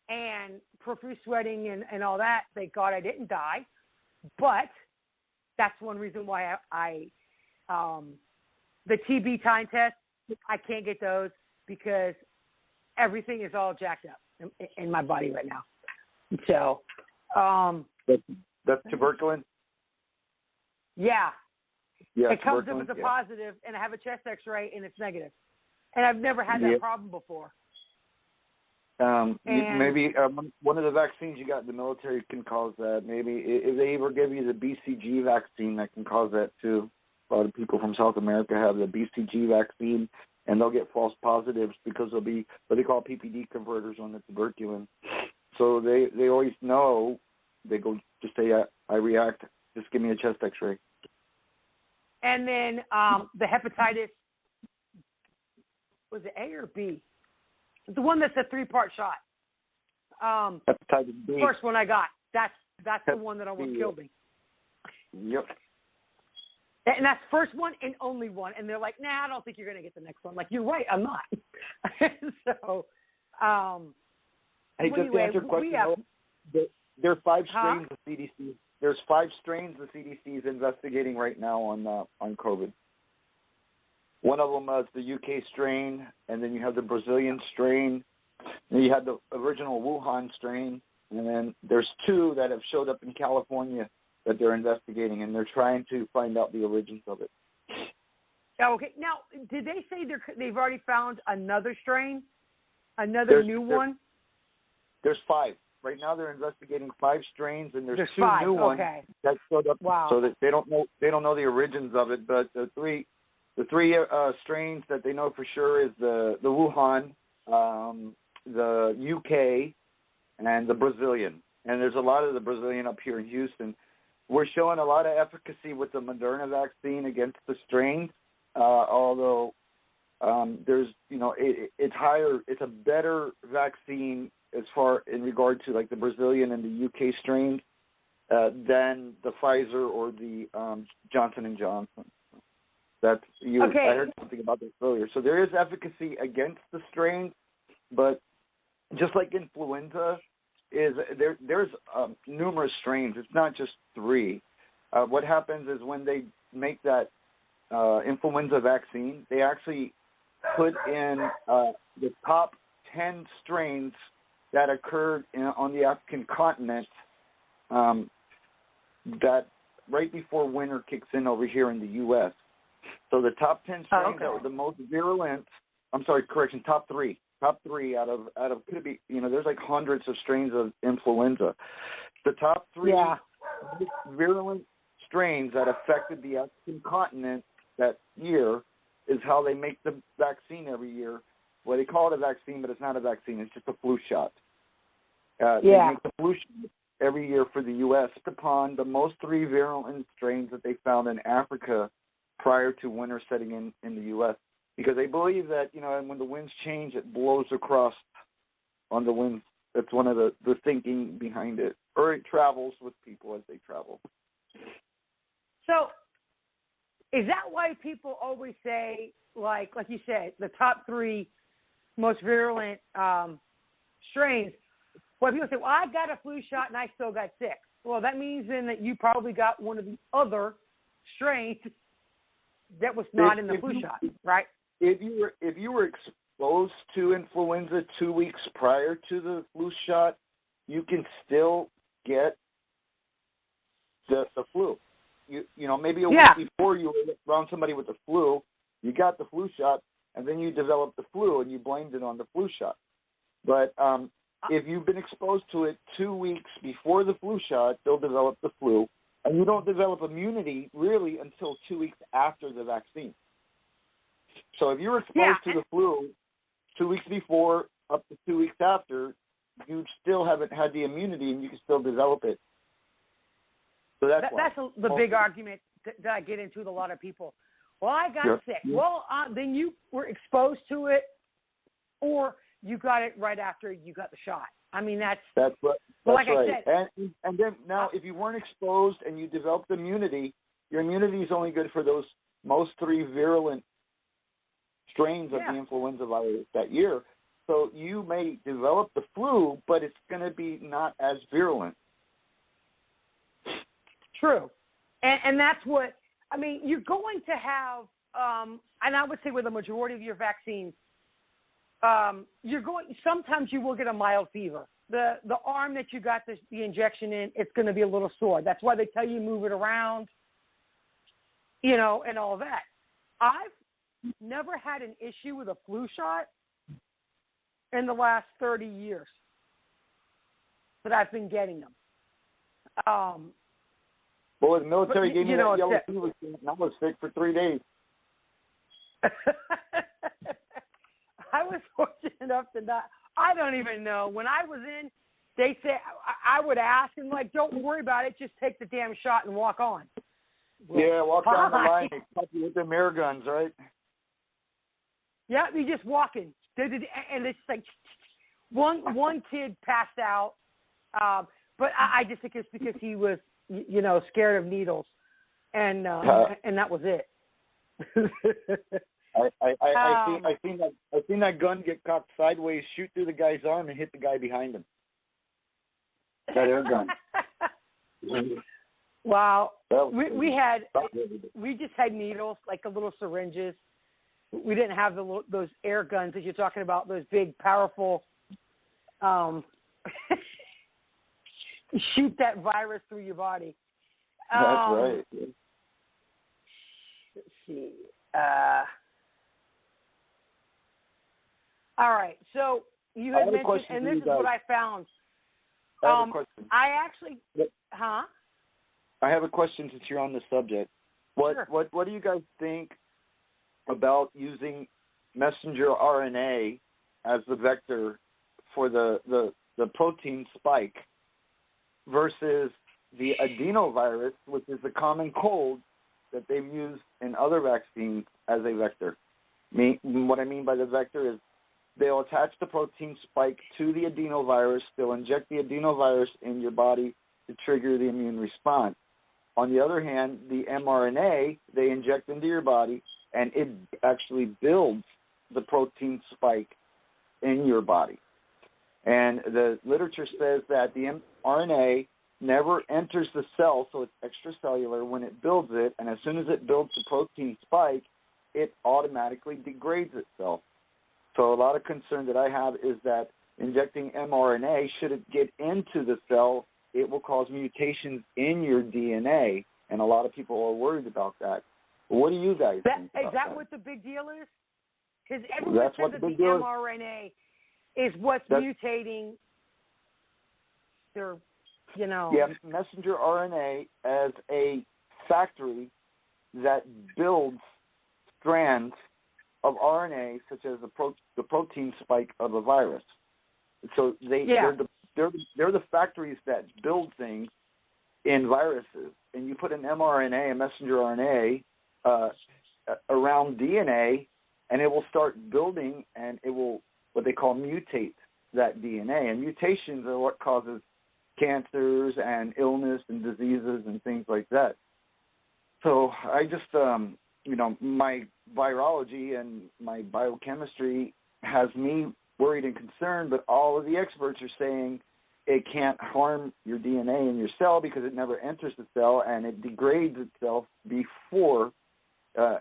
and profuse sweating and all that. Thank God I didn't die. But that's one reason why the TB time test, I can't get those because everything is all jacked up in my body right now. So that's tuberculin? Yeah. Yeah, it comes in as a positive, and I have a chest X-ray, and it's negative. And I've never had that problem before. Maybe one of the vaccines you got in the military can cause that. Maybe if they ever give you the BCG vaccine, that can cause that too. A lot of people from South America have the BCG vaccine, and they'll get false positives because they'll be what they call PPD converters on the tuberculin. So they always know. They go just say, I react. Just give me a chest X-ray. And then the hepatitis, was it A or B? The one that's a 3-part shot. Hepatitis B. The first one I got. That's the one that almost killed me. Yep. And that's first one and only one. And they're like, nah, I don't think you're going to get the next one. Like, you're right, I'm not. So, hey, just to answer your question, there are 5 strains of CDC. There's 5 strains the CDC is investigating right now on COVID. One of them is the UK strain, and then you have the Brazilian strain, and you have the original Wuhan strain, and then there's 2 that have showed up in California that they're investigating, and they're trying to find out the origins of it. Okay. Now, did they say they've already found another strain, another new one? There's 5. Right now, they're investigating 5 strains, and there's 2 5. new ones that showed up. Wow. So that they don't know the origins of it. But the three strains that they know for sure is the Wuhan, the UK, and the Brazilian. And there's a lot of the Brazilian up here in Houston. we're showing a lot of efficacy with the Moderna vaccine against the strain, although there's, it's higher. It's a better vaccine as far in regard to like the Brazilian and the UK strains than the Pfizer or the Johnson & Johnson. That's you. Okay. I heard something about this earlier. So there is efficacy against the strains, but just like influenza, there's numerous strains. It's not just 3. What happens is when they make that influenza vaccine, they actually put in the top 10 strains that occurred on the African continent that right before winter kicks in over here in the U.S. So the top 10 strains that were the most virulent, top 3. Top 3 out of could it be, there's like hundreds of strains of influenza. The top 3 virulent strains that affected the African continent that year is how they make the vaccine every year. Well, they call it a vaccine, but it's not a vaccine. It's just a flu shot. They make the flu shot every year for the U.S. upon the most 3 virulent strains that they found in Africa prior to winter setting in the U.S. Because they believe that, when the winds change, it blows across on the winds. That's one of the thinking behind it. Or it travels with people as they travel. So is that why people always say, like you said, the top 3 most virulent strains? Well, people say, well, I got a flu shot and I still got sick. Well, that means then that you probably got one of the other strains that was not in the flu shot, right? If you were exposed to influenza 2 weeks prior to the flu shot, you can still get the flu. Maybe a week before you were around somebody with the flu, you got the flu shot, and then you developed the flu and you blamed it on the flu shot. But if you've been exposed to it 2 weeks before the flu shot, they'll develop the flu, and you don't develop immunity really until 2 weeks after the vaccine. So if you were exposed to the flu 2 weeks before up to 2 weeks after, you still haven't had the immunity and you can still develop it. So that's the big argument that I get into with a lot of people. Well, I got sick. Yeah. Well, then you were exposed to it, or you got it right after you got the shot. I mean, that's right. Like right. I said. And then now, if you weren't exposed and you developed immunity, your immunity is only good for those most 3 virulent strains of the influenza virus that year. So you may develop the flu, but it's going to be not as virulent. True. And that's what, I mean, you're going to have, and I would say with the majority of your vaccines, sometimes you will get a mild fever. The arm that you got the injection in, it's going to be a little sore. That's why they tell you move it around, and all that. I've never had an issue with a flu shot in the last 30 years that I've been getting them. Well, the military gave me that yellow fever, and I was sick for 3 days. I was fortunate enough to not. I don't even know. When I was in, they say I would ask and don't worry about it. Just take the damn shot and walk on. Well, walk down the line. They cut you with them air guns, right? Yeah, you just walking, and it's like one kid passed out, but I just think it's because he was, scared of needles, and that was it. I seen that gun get cocked sideways, shoot through the guy's arm, and hit the guy behind him. That air gun. Wow. We just had needles, like the little syringes. We didn't have those air guns that you're talking about, those big, powerful, shoot that virus through your body. That's right. Let's see. All right. So you had mentioned, and this is what I found. I have a question. I have a question since you're on the subject. What do you guys think about using messenger RNA as the vector for the protein spike versus the adenovirus, which is the common cold that they've used in other vaccines as a vector. What I mean by the vector is they'll attach the protein spike to the adenovirus. They'll inject the adenovirus in your body to trigger the immune response. On the other hand, the mRNA they inject into your body, and it actually builds the protein spike in your body. And the literature says that the mRNA never enters the cell, so it's extracellular when it builds it, and as soon as it builds the protein spike, it automatically degrades itself. So a lot of concern that I have is that injecting mRNA, should it get into the cell, it will cause mutations in your DNA, and a lot of people are worried about that. What do you guys think about that? What the big deal is? Because everyone says that the mRNA is what's mutating their, Yeah, messenger RNA as a factory that builds strands of RNA, such as the protein spike of a virus. So they're the factories that build things in viruses. And you put an mRNA, a messenger RNA, around DNA, and it will start building, and it will what they call mutate that DNA. And mutations are what causes cancers and illness and diseases and things like that. So I just, my virology and my biochemistry has me worried and concerned, but all of the experts are saying it can't harm your DNA in your cell because it never enters the cell and it degrades itself before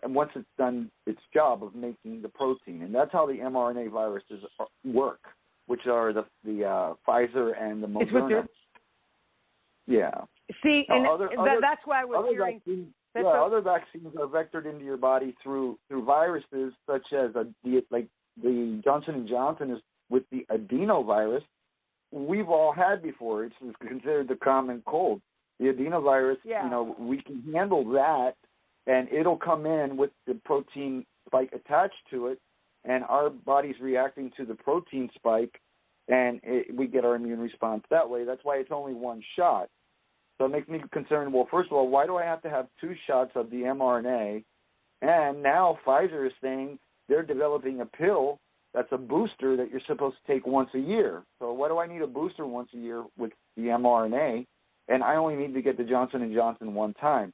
and once it's done its job of making the protein. And that's how the mRNA viruses work, which are the Pfizer and the Moderna. Yeah. See, and other, that's why I was hearing. Other vaccines are vectored into your body through viruses, such as the Johnson & Johnson is with the adenovirus. We've all had before. It's considered the common cold. The adenovirus, we can handle that, and it'll come in with the protein spike attached to it, and our body's reacting to the protein spike, and we get our immune response that way. That's why it's only one shot. So it makes me concerned, well, first of all, why do I have to have 2 shots of the mRNA? And now Pfizer is saying they're developing a pill that's a booster that you're supposed to take once a year. So why do I need a booster once a year with the mRNA? And I only need to get the Johnson & Johnson one time.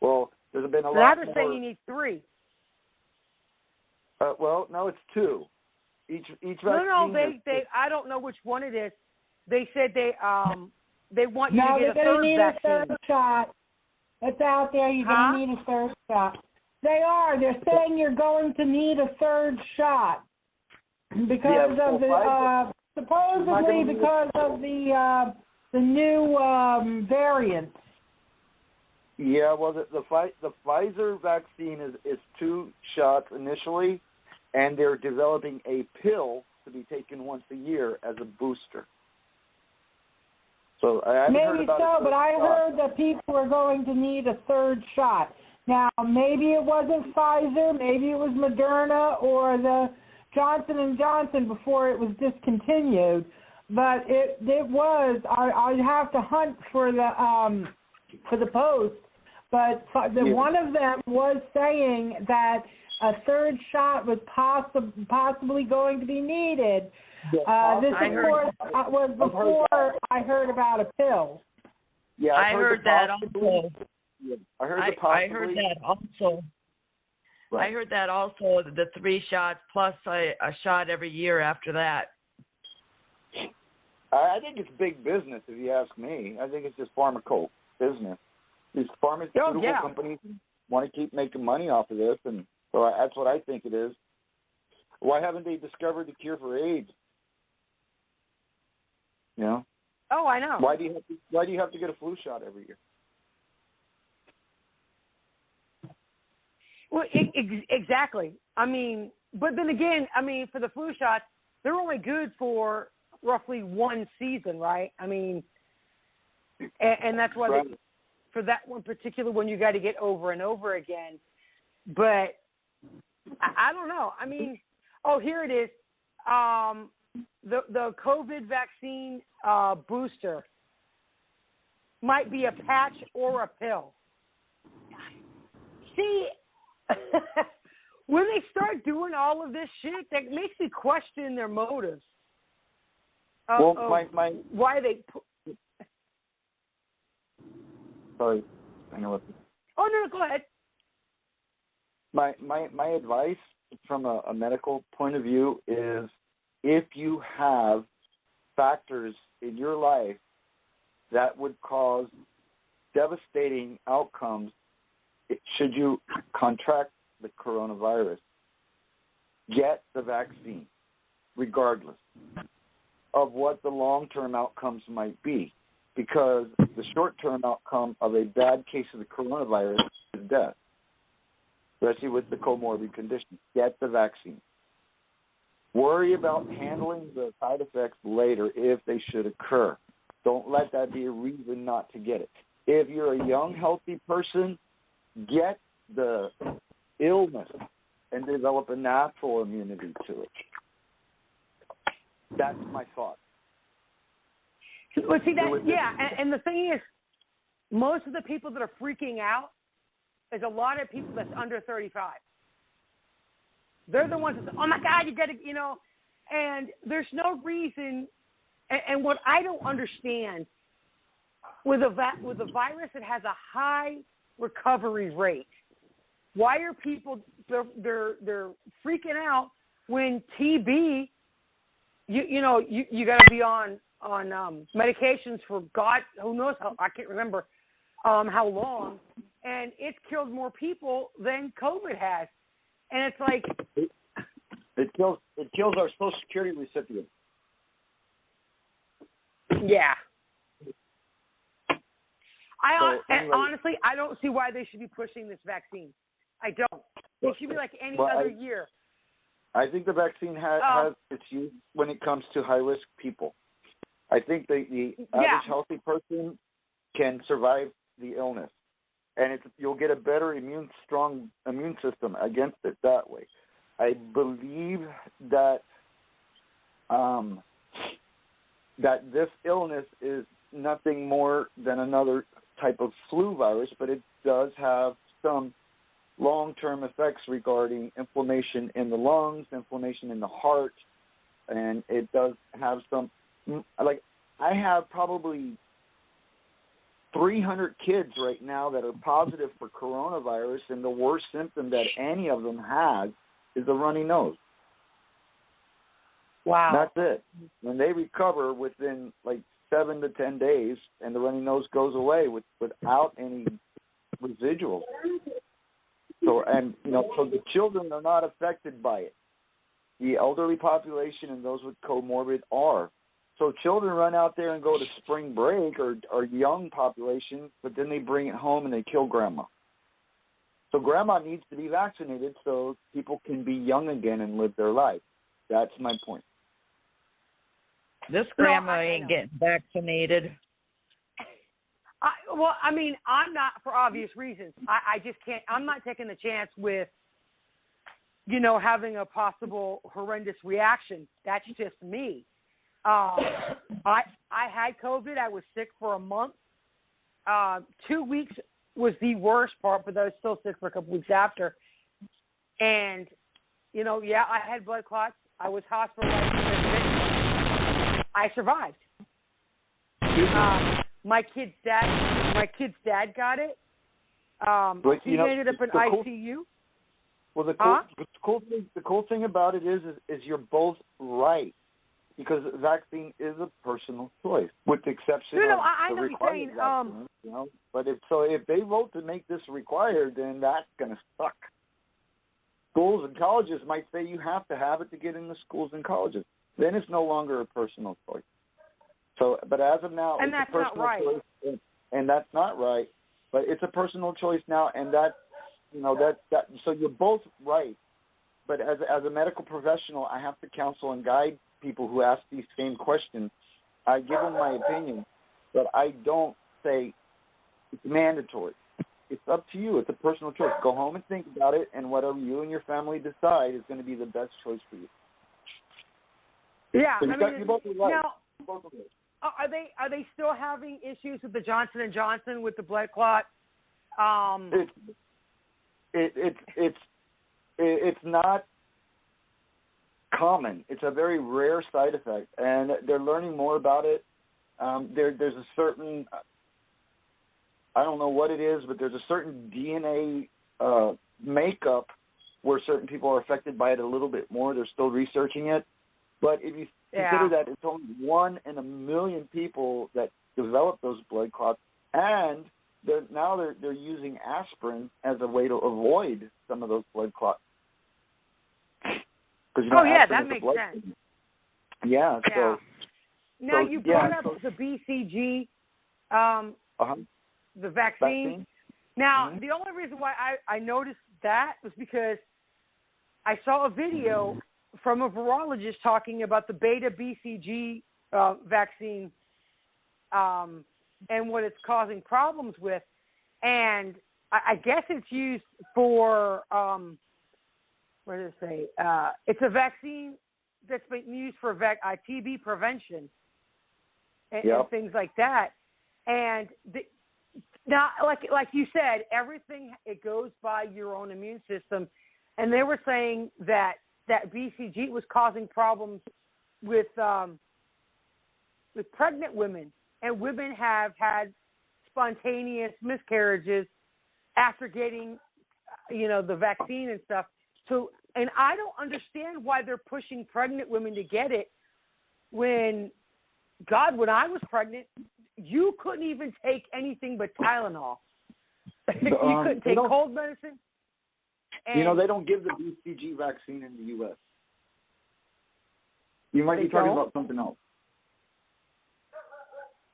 Well, there's been a lot more. Now they're saying you need 3. Well, no, it's 2. Each vaccine. No, they. I don't know which one it is. They said they want you to get a third need vaccine. A third shot. It's out there. You're going to need a third shot. They are. They're saying you're going to need a third shot because of the supposedly because of the new variant. Yeah, well, the Pfizer vaccine is 2 shots initially, and they're developing a pill to be taken once a year as a booster. So I haven't heard about it. But I heard that people are going to need a third shot. Now, maybe it wasn't Pfizer, maybe it was Moderna or the Johnson & Johnson before it was discontinued. But it was. I'd have to hunt for the post. But one of them was saying that a third shot was possibly going to be needed. This, of course, was before I heard about a pill. Yeah, I heard that also. Yeah, I heard that also. Right. I heard that also. The 3 shots plus a shot every year after that. I think it's big business, if you ask me. I think it's just pharmaceutical business. These pharmaceutical companies want to keep making money off of this, and so that's what I think it is. Why haven't they discovered the cure for AIDS? You know? Oh, I know. Why do you have to get a flu shot every year? Well, exactly. I mean, but then again, for the flu shots, they're only good for roughly 1 season, right? I mean, and that's why for that one particular one, you got to get over and over again. But I don't know. I mean, here it is. The COVID vaccine booster. might be a patch or a pill. See, when they start doing all of this shit, that makes me question their motives. Why they... Sorry, I know what... Oh, no, go ahead. My advice from a medical point of view is, if you have factors in your life that would cause devastating outcomes should you contract the coronavirus, get the vaccine, regardless of what the long-term outcomes might be, because the short-term outcome of a bad case of the coronavirus is death, especially with the comorbid condition. Get the vaccine. Worry about handling the side effects later if they should occur. Don't let that be a reason not to get it. If you're a young, healthy person, get the illness and develop a natural immunity to it. That's my thought. Well, see, and the thing is, most of the people that are freaking out is a lot of people that's under 35. They're the ones that say, oh, my God, you got to, and there's no reason. And what I don't understand, with a virus that has a high recovery rate, why are people, they're freaking out when TB, you got to be on medications for God, who knows how, I can't remember how long, and it's killed more people than COVID has. And it's like it kills our Social Security recipients. Yeah. Honestly, I don't see why they should be pushing this vaccine. I don't. It should be like any other year. I think the vaccine has its use when it comes to high-risk people. I think the average healthy person can survive the illness, and you'll get a better strong immune system against it that way. I believe that that this illness is nothing more than another type of flu virus, but it does have some long-term effects regarding inflammation in the lungs, inflammation in the heart, and it does have some, like, I have probably 300 kids right now that are positive for coronavirus, and the worst symptom that any of them has is a runny nose. Wow. That's it. When they recover within like 7 to 10 days, and the runny nose goes away without any residuals. So the children are not affected by it. The elderly population and those with comorbid are. So children run out there and go to spring break, or young population, but then they bring it home and they kill grandma. So grandma needs to be vaccinated so people can be young again and live their life. That's my point. This grandma ain't getting vaccinated. I'm not, for obvious reasons. I just can't. I'm not taking the chance with, having a possible horrendous reaction. That's just me. I had COVID. I was sick for a month. 2 weeks was the worst part, but I was still sick for a couple weeks after. And, I had blood clots. I was hospitalized. I survived. My kid's dad got it. He ended up in ICU. Well, the cool thing about it is you're both right, because the vaccine is a personal choice, with the exception of I the know required vaccine. But if they vote to make this required, then that's going to suck. Schools and colleges might say you have to have it to get into schools and colleges. Then it's no longer a personal choice. So, but as of now, and it's that's a personal not right. choice, and that's not right. But it's a personal choice now, and that. So you're both right. But as a medical professional, I have to counsel and guide people who ask these same questions. I give them my opinion, but I don't say it's mandatory. It's up to you. It's a personal choice. Go home and think about it, and whatever you and your family decide is going to be the best choice for you. Yeah, so you both are right. Now, both are right. Are they still having issues with the Johnson & Johnson with the blood clot? It's not common. It's a very rare side effect, and they're learning more about it. There's a certain, I don't know what it is, but there's a certain DNA makeup where certain people are affected by it a little bit more. They're still researching it. But if you consider that it's only 1 in a million people that develop those blood clots, and they're using aspirin as a way to avoid some of those blood clots. That makes sense. Yeah. So now you brought up the BCG, the vaccine. Now the only reason why I noticed that was because I saw a video from a virologist talking about the beta BCG vaccine and what it's causing problems with, and I guess it's used for what does it say? It's a vaccine that's been used for TB prevention and things like that. And now, like you said, everything, it goes by your own immune system. And they were saying that BCG was causing problems with pregnant women, and women have had spontaneous miscarriages after getting, the vaccine and stuff. So, and I don't understand why they're pushing pregnant women to get it when I was pregnant, you couldn't even take anything but Tylenol. You couldn't take cold medicine. And, they don't give the BCG vaccine in the U.S. You might be talking about something else.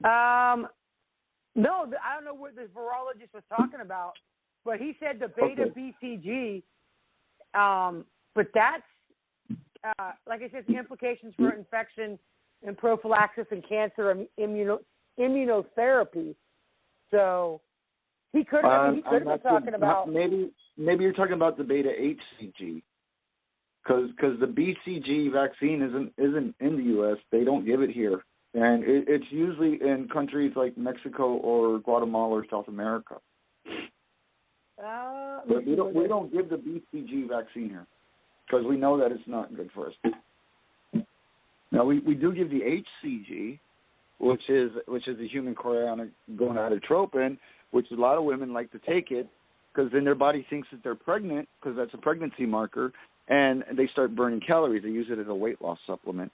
No, I don't know what the virologist was talking about, but he said the beta BCG. But that's, like I said, the implications for infection and prophylaxis and cancer and immunotherapy. So he could have been talking about. Maybe you're talking about the beta HCG, because the BCG vaccine isn't in the U.S. They don't give it here, and it's usually in countries like Mexico or Guatemala or South America. But we don't give the BCG vaccine here because we know that it's not good for us. Now we do give the HCG, which is the human chorionic gonadotropin, which a lot of women like to take it because then their body thinks that they're pregnant because that's a pregnancy marker, and they start burning calories. They use it as a weight loss supplement.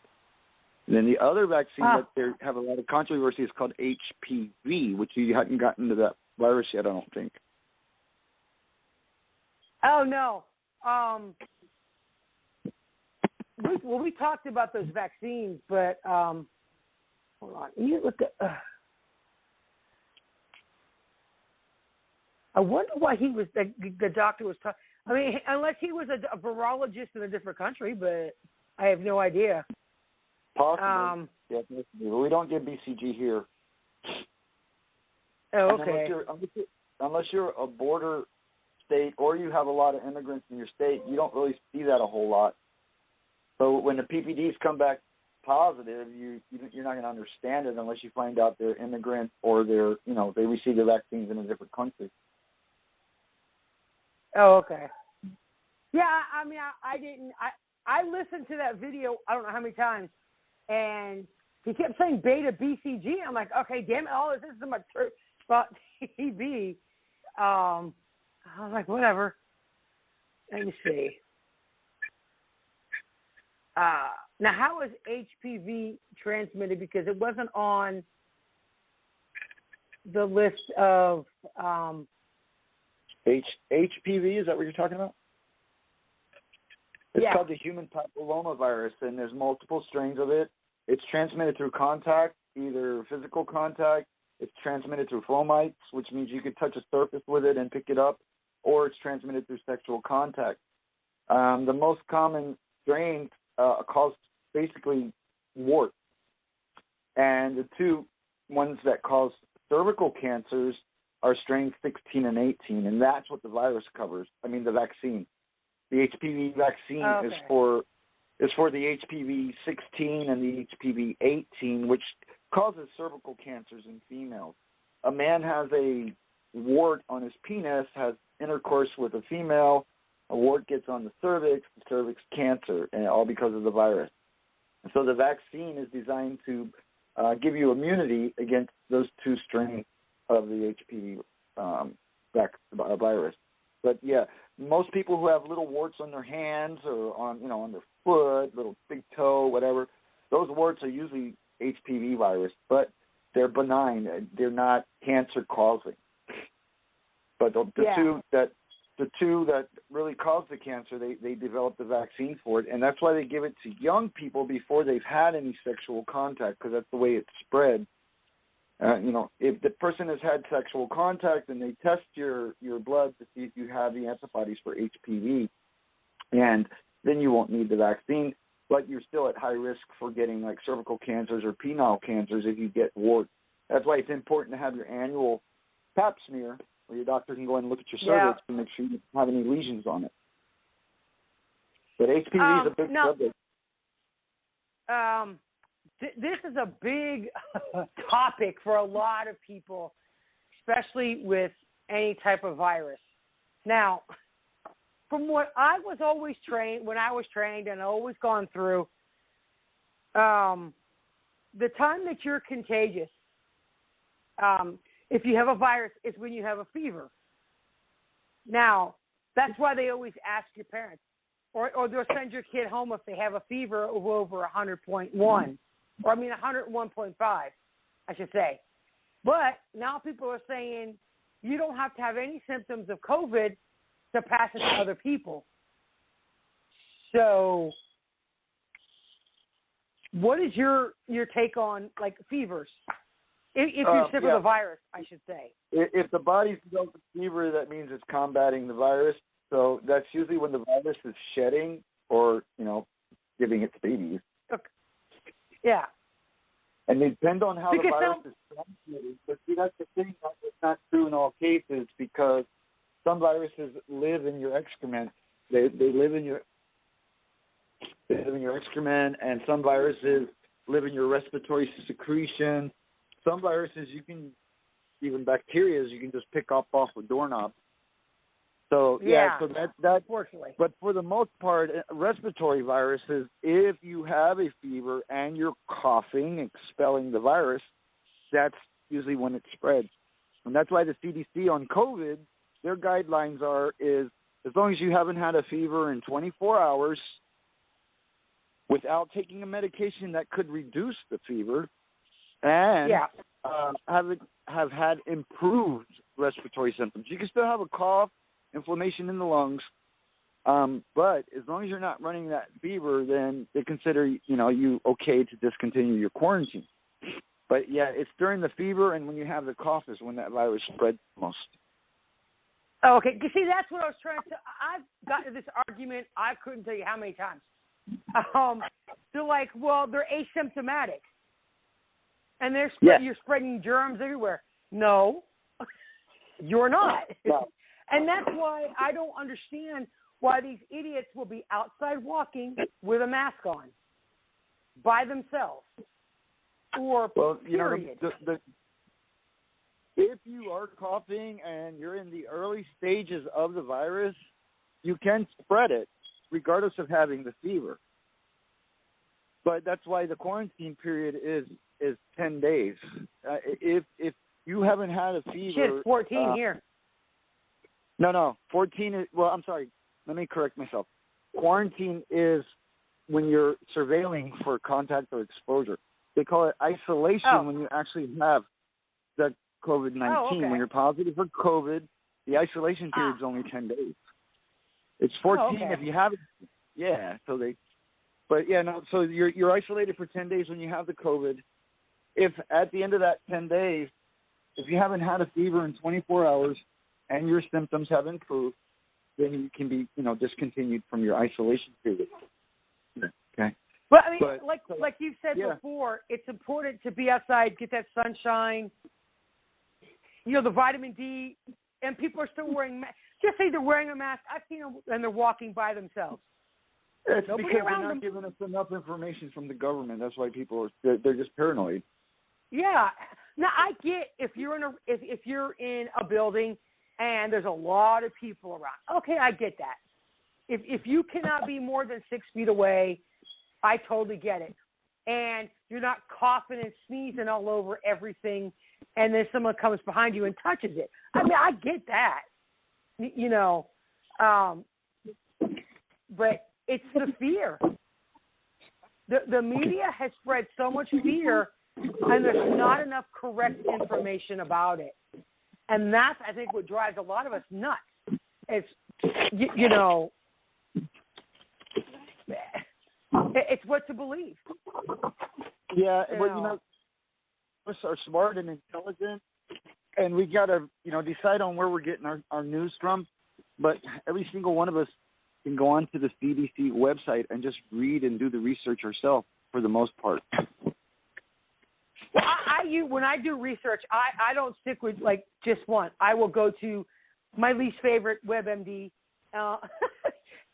And then the other vaccine that they have a lot of controversy is called HPV, which you hadn't gotten to that virus yet, I don't think. Oh, no. We talked about those vaccines, but hold on. You look at. I wonder why the doctor was talking. I mean, unless he was a virologist in a different country, but I have no idea. Possibly. We don't get BCG here. Oh, okay. Unless you're a border state or you have a lot of immigrants in your state, you don't really see that a whole lot. So when the PPDs come back positive, you're not going to understand it unless you find out they're immigrants or they receive their vaccines in a different country. Oh, okay. Yeah, I mean, I listened to that video, I don't know how many times, and he kept saying beta BCG. I'm like, okay, damn it, all this is about TB. I was like, whatever. Let me see. Now, how is HPV transmitted? Because it wasn't on the list of HPV. Is that what you're talking about? It's called the human papillomavirus, and there's multiple strains of it. It's transmitted through contact, either physical contact. It's transmitted through fomites, which means you could touch a surface with it and pick it up, or it's transmitted through sexual contact. The most common strains cause basically warts. And the two ones that cause cervical cancers are strains 16 and 18, and that's what the virus covers. I mean, the vaccine. The HPV vaccine is for the HPV 16 and the HPV 18, which causes cervical cancers in females. A man has a wart on his penis, has intercourse with a female, a wart gets on the cervix cancer, and all because of the virus. And so the vaccine is designed to give you immunity against those two strains of the HPV virus. But yeah, most people who have little warts on their hands or on their foot, little big toe, whatever, those warts are usually HPV virus, but they're benign. They're not cancer causing. But the two that really cause the cancer, they develop the vaccine for it, and that's why they give it to young people before they've had any sexual contact, because that's the way it's spread. If the person has had sexual contact and they test your blood to see if you have the antibodies for HPV, and then you won't need the vaccine, but you're still at high risk for getting like cervical cancers or penile cancers if you get warts. That's why it's important to have your annual pap smear, where your doctor can go and look at your cervix to make sure you don't have any lesions on it. But HPV is a big subject. This is a big topic for a lot of people, especially with any type of virus. Now, from what I was always trained, when I was trained and always gone through, the time that you're contagious, if you have a virus, is when you have a fever. Now, that's why they always ask your parents, or they'll send your kid home if they have a fever of over 100.1, or 101.5, I should say. But now people are saying you don't have to have any symptoms of COVID to pass it to other people. So, what is your take on like fevers? If you're sick with the virus, I should say. If the body's developed a fever, that means it's combating the virus. So that's usually when the virus is shedding or, giving its babies. Okay. Yeah. And it depends on how the virus is transmitted. But see, that's the thing. It's not true in all cases because some viruses live in your excrement. They live in your excrement, and some viruses live in your respiratory secretion. Some viruses even bacteria, you can just pick up off a doorknob. So so that unfortunately. But for the most part, respiratory viruses, if you have a fever and you're coughing, expelling the virus, that's usually when it spreads. And that's why the CDC on COVID, their guidelines is as long as you haven't had a fever in 24 hours without taking a medication that could reduce the fever, and have had improved respiratory symptoms. You can still have a cough, inflammation in the lungs, but as long as you're not running that fever, then they consider you okay to discontinue your quarantine. But it's during the fever and when you have the cough is when that virus spreads most. Oh, okay. You see, that's what I was trying to. I've gotten to this argument. I couldn't tell you how many times. They're like, well, they're asymptomatic. And you're spreading germs everywhere. No, you're not. No. And that's why I don't understand why these idiots will be outside walking with a mask on by themselves. Or period. If you are coughing and you're in the early stages of the virus, you can spread it regardless of having the fever. But that's why the quarantine period is 10 days. If you haven't had a fever... Shit, 14 here. No, 14 is... Well, I'm sorry. Let me correct myself. Quarantine is when you're surveilling for contact or exposure. They call it isolation when you actually have the COVID-19. Oh, okay. When you're positive for COVID, the isolation period is only 10 days. It's 14 if you have it. Yeah, so they... But so you're isolated for 10 days when you have the COVID. If at the end of that 10 days, if you haven't had a fever in 24 hours and your symptoms have improved, then you can be, discontinued from your isolation period. Okay. But I mean, like you said before, it's important to be outside, get that sunshine. The vitamin D, and people are still wearing masks. Just say they're wearing a mask. I've seen them, and they're walking by themselves. It's because they're not giving us enough information from the government. That's why people they're just paranoid. Yeah. Now I get if you're in a building and there's a lot of people around. Okay, I get that. If you cannot be more than 6 feet away, I totally get it. And you're not coughing and sneezing all over everything, and then someone comes behind you and touches it. I mean, I get that, you know, but it's the fear. The media has spread so much fear, and there's not enough correct information about it. And that's, I think, what drives a lot of us nuts. It's, you know, it's what to believe. Yeah, well, you know, us are smart and intelligent, and we got to, you know, decide on where we're getting our news from. But every single one of us can go onto the CDC website and just read and do the research ourselves for the most part. Well, when I do research, I don't stick with like just one. I will go to my least favorite WebMD,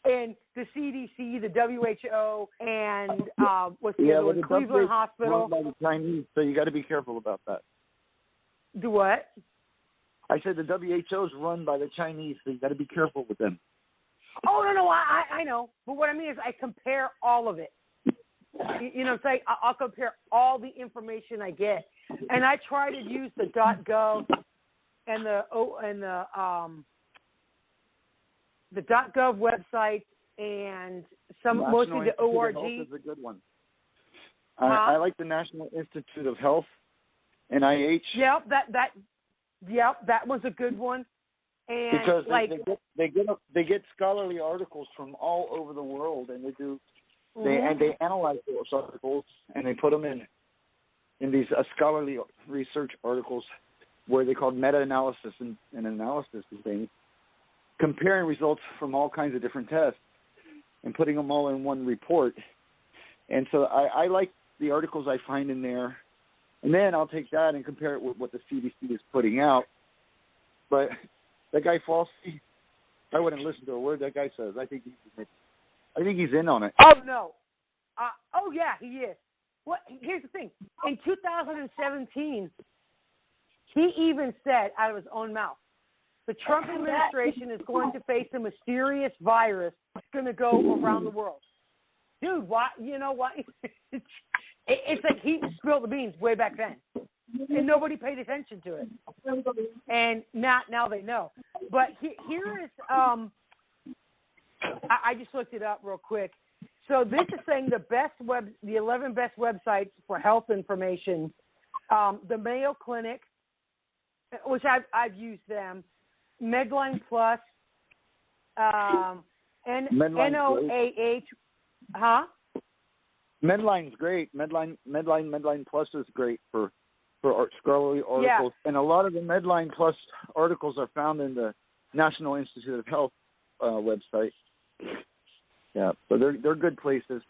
and the CDC, the WHO, and what's the other one? Cleveland Hospital. By the Chinese, so you got to be careful about that. Do what? I said the WHO is run by the Chinese, so you got to be careful with them. Oh no, I know, but what I mean is I compare all of it. You know, it's like I'll compare all the information I get, and I try to use the .gov and the .gov website and mostly the ORG. Is a good one. I like the National Institute of Health, NIH. Yep, that one's a good one. And because like they get scholarly articles from all over the world, and they analyze those articles and they put them in these scholarly research articles where they call meta-analysis and analysis and things, comparing results from all kinds of different tests and putting them all in one report. And so I like the articles I find in there, and then I'll take that and compare it with what the CDC is putting out. But that guy Fauci, I wouldn't listen to a word that guy says. I think he's in on it. Oh no. Oh yeah, he is. Well, here's the thing. In 2017, he even said out of his own mouth, the Trump administration is going to face a mysterious virus that's going to go around the world. Dude, why? You know what? It's like he spilled the beans way back then, and nobody paid attention to it. And now they know. But here is I just looked it up real quick. So this is saying the 11 best websites for health information. The Mayo Clinic, which I've used them. Medline Plus, NOAH, huh? Medline's great. Medline Plus is great for scholarly articles, and a lot of the Medline Plus articles are found in the National Institute of Health website. Yeah, so they're good places.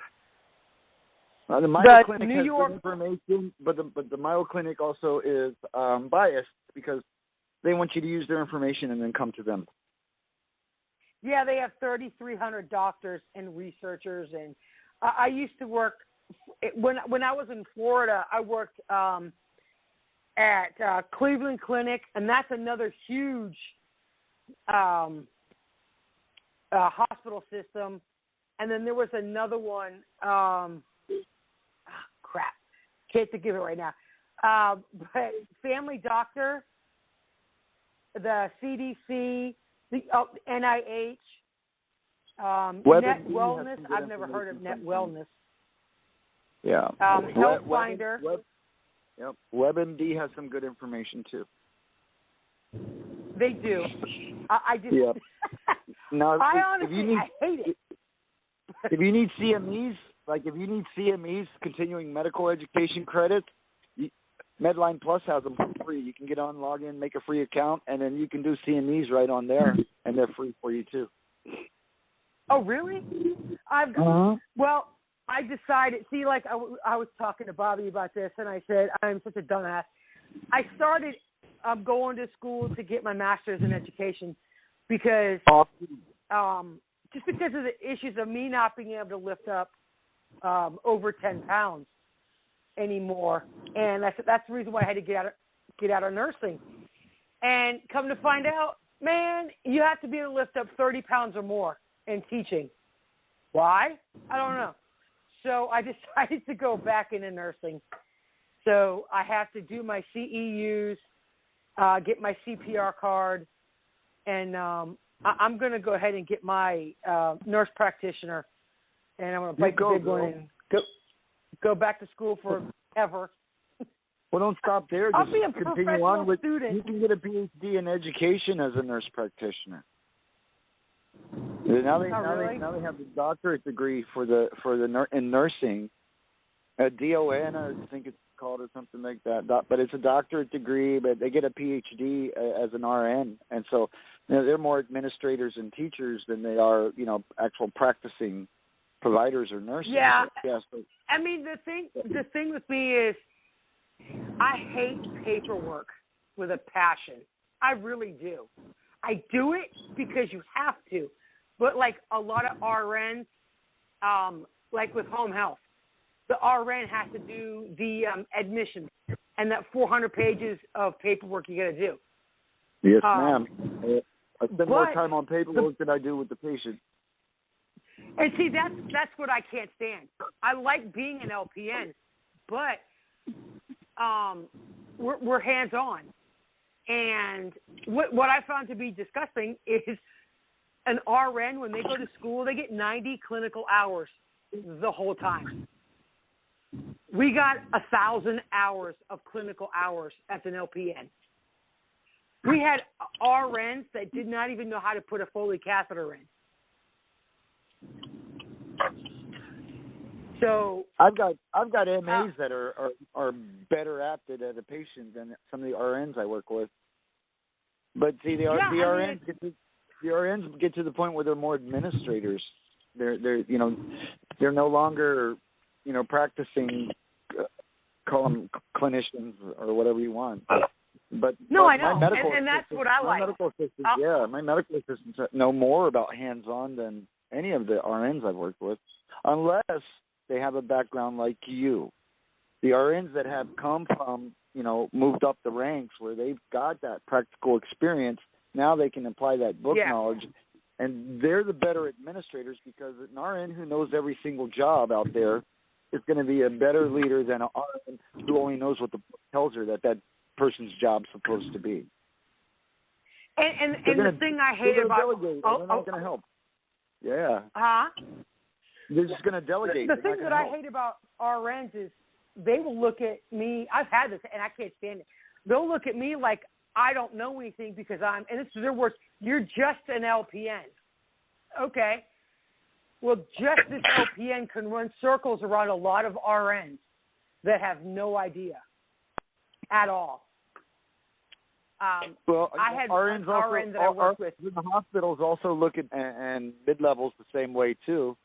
The Mayo Clinic has good information, but the Mayo Clinic also is biased because they want you to use their information and then come to them. Yeah, they have 3,300 doctors and researchers, and I used to work when I was in Florida. I worked at Cleveland Clinic, and that's another huge hospital system. And then there was another one. Crap, can't think of it right now. But Family Doctor, the CDC, the NIH, Net Wellness. I've never heard of Net Wellness. Yeah. Health Finder. WebMD has some good information too. They do. I just. Yeah. Now, I honestly hate it. If you need CMEs, continuing medical education credits, Medline Plus has them for free. You can get on, log in, make a free account, and then you can do CMEs right on there, and they're free for you too. Oh, really? Well, I decided. See, like I was talking to Bobby about this, and I said I'm such a dumbass. I started going to school to get my master's in education because just because of the issues of me not being able to lift up over 10 pounds. anymore, and that's the reason why I had to get out of nursing. And come to find out, man, you have to be able to lift up 30 pounds or more in teaching. Why? I don't know. So I decided to go back into nursing. So I have to do my CEUs, get my CPR card, and I'm going to go ahead and get my nurse practitioner, and I'm going to bite the big one and go back to school forever. Well, don't stop there. I'll Just be a continue professional on with, student. You can get a PhD in education as a nurse practitioner. Now they have the doctorate degree in nursing, a DON, I think it's called, or something like that. But it's a doctorate degree, but they get a PhD as an RN, and so they're more administrators and teachers than they are, actual practicing providers or nurses. Yeah. So, I mean, the thing with me is, I hate paperwork with a passion. I really do. I do it because you have to. But like a lot of RNs, like with home health, the RN has to do the admissions and that 400 pages of paperwork you got to do. Yes, ma'am. I spend more time on paperwork than I do with the patient. And see, that's what I can't stand. I like being an LPN, but we're hands-on. And what I found to be disgusting is an RN, when they go to school, they get 90 clinical hours the whole time. We got 1,000 hours of clinical hours as an LPN. We had RNs that did not even know how to put a Foley catheter in. So I've got MAs that are better apted at a patient than some of the RNs I work with. But see, the RNs get to the point where they're more administrators. They're no longer practicing. Call them clinicians or whatever you want. But no, I know, and that's what I like. My medical assistants know more about hands-on than any of the RNs I've worked with, unless they have a background like you. The RNs that have come from, moved up the ranks where they've got that practical experience, now they can apply that book knowledge, and they're the better administrators, because an RN who knows every single job out there is going to be a better leader than an RN who only knows what the book tells her that person's job's supposed to be. And the thing I hate about... they're not going to help. Yeah. They're just going to delegate. The thing that I hate about RNs is they will look at me. I've had this, and I can't stand it. They'll look at me like I don't know anything because and this is their words, you're just an LPN. Okay. Well, just this LPN can run circles around a lot of RNs that have no idea at all. Well, I had RNs an RN that I worked with. The hospitals also look at and mid-levels the same way too.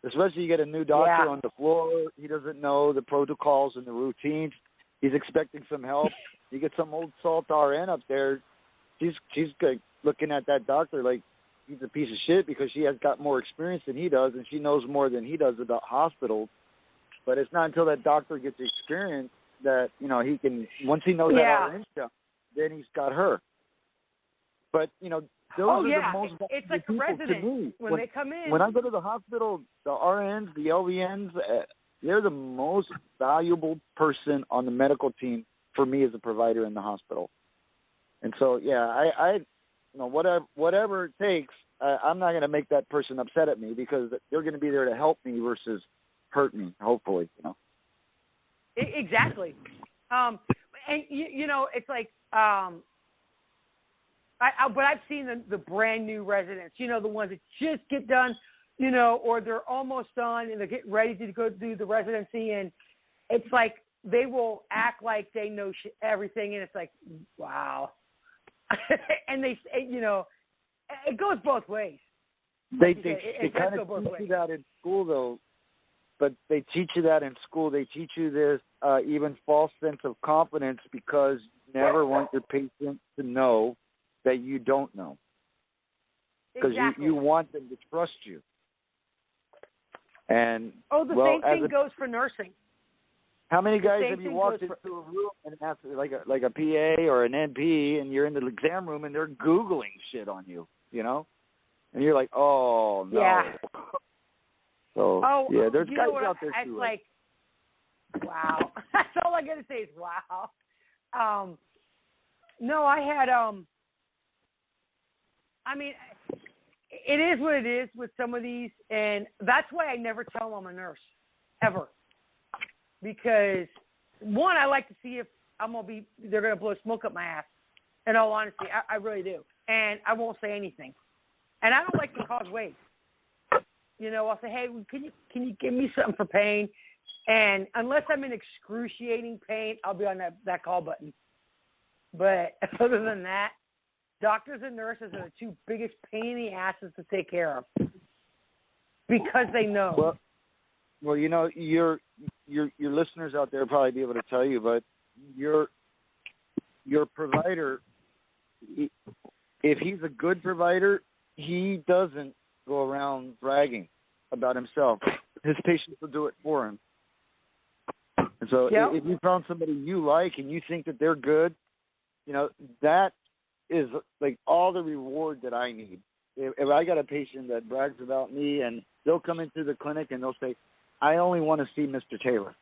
Especially you get a new doctor on the floor. He doesn't know the protocols and the routines. He's expecting some help. You get some old salt RN up there. She's looking at that doctor like he's a piece of shit because she has got more experience than he does, and she knows more than he does about hospitals. But it's not until that doctor gets experience that, he can, once he knows that RN stuff, then he's got her. But, those are the most it's like a resident to me. when they come in. When I go to the hospital, the RNs, the LVNs, they're the most valuable person on the medical team for me as a provider in the hospital. And so, I whatever it takes, I'm not going to make that person upset at me because they're going to be there to help me versus hurt me, hopefully, Exactly. And, it's like, but I've seen the brand new residents, the ones that just get done, or they're almost done and they're getting ready to go do the residency. And it's like they will act like they know everything. And it's like, wow. And they, it goes both ways. They kind of teach you that in school, though. But they teach you that in school. They teach you this even false sense of confidence because you never want your patient to know that you don't know. Because you want them to trust you. And the same thing goes for nursing. How many guys have you walked into a room and asked, like a PA or an NP, and you're in the exam room and they're Googling shit on you, you know? And you're like, oh, no. Yeah. So, yeah, there's guys out there it's too. Like, wow. That's all I got to say is wow. No, I had, I mean, it is what it is with some of these, and that's why I never tell them I'm a nurse, ever. Because, one, I like to see if they're going to blow smoke up my ass. In all honesty, I really do. And I won't say anything. And I don't like to cause waves. You know, I'll say, hey, can you give me something for pain? And unless I'm in excruciating pain, I'll be on that call button. But other than that, doctors and nurses are the two biggest pain in the asses to take care of because they know. Well, you know, your listeners out there will probably be able to tell you, but your provider, if he's a good provider, he doesn't go around bragging about himself. His patients will do it for him. And so if you found somebody you like and you think that they're good, you know, that is like all the reward that I need. If I got a patient that brags about me and they'll come into the clinic and they'll say, I only want to see Mr. Taylor.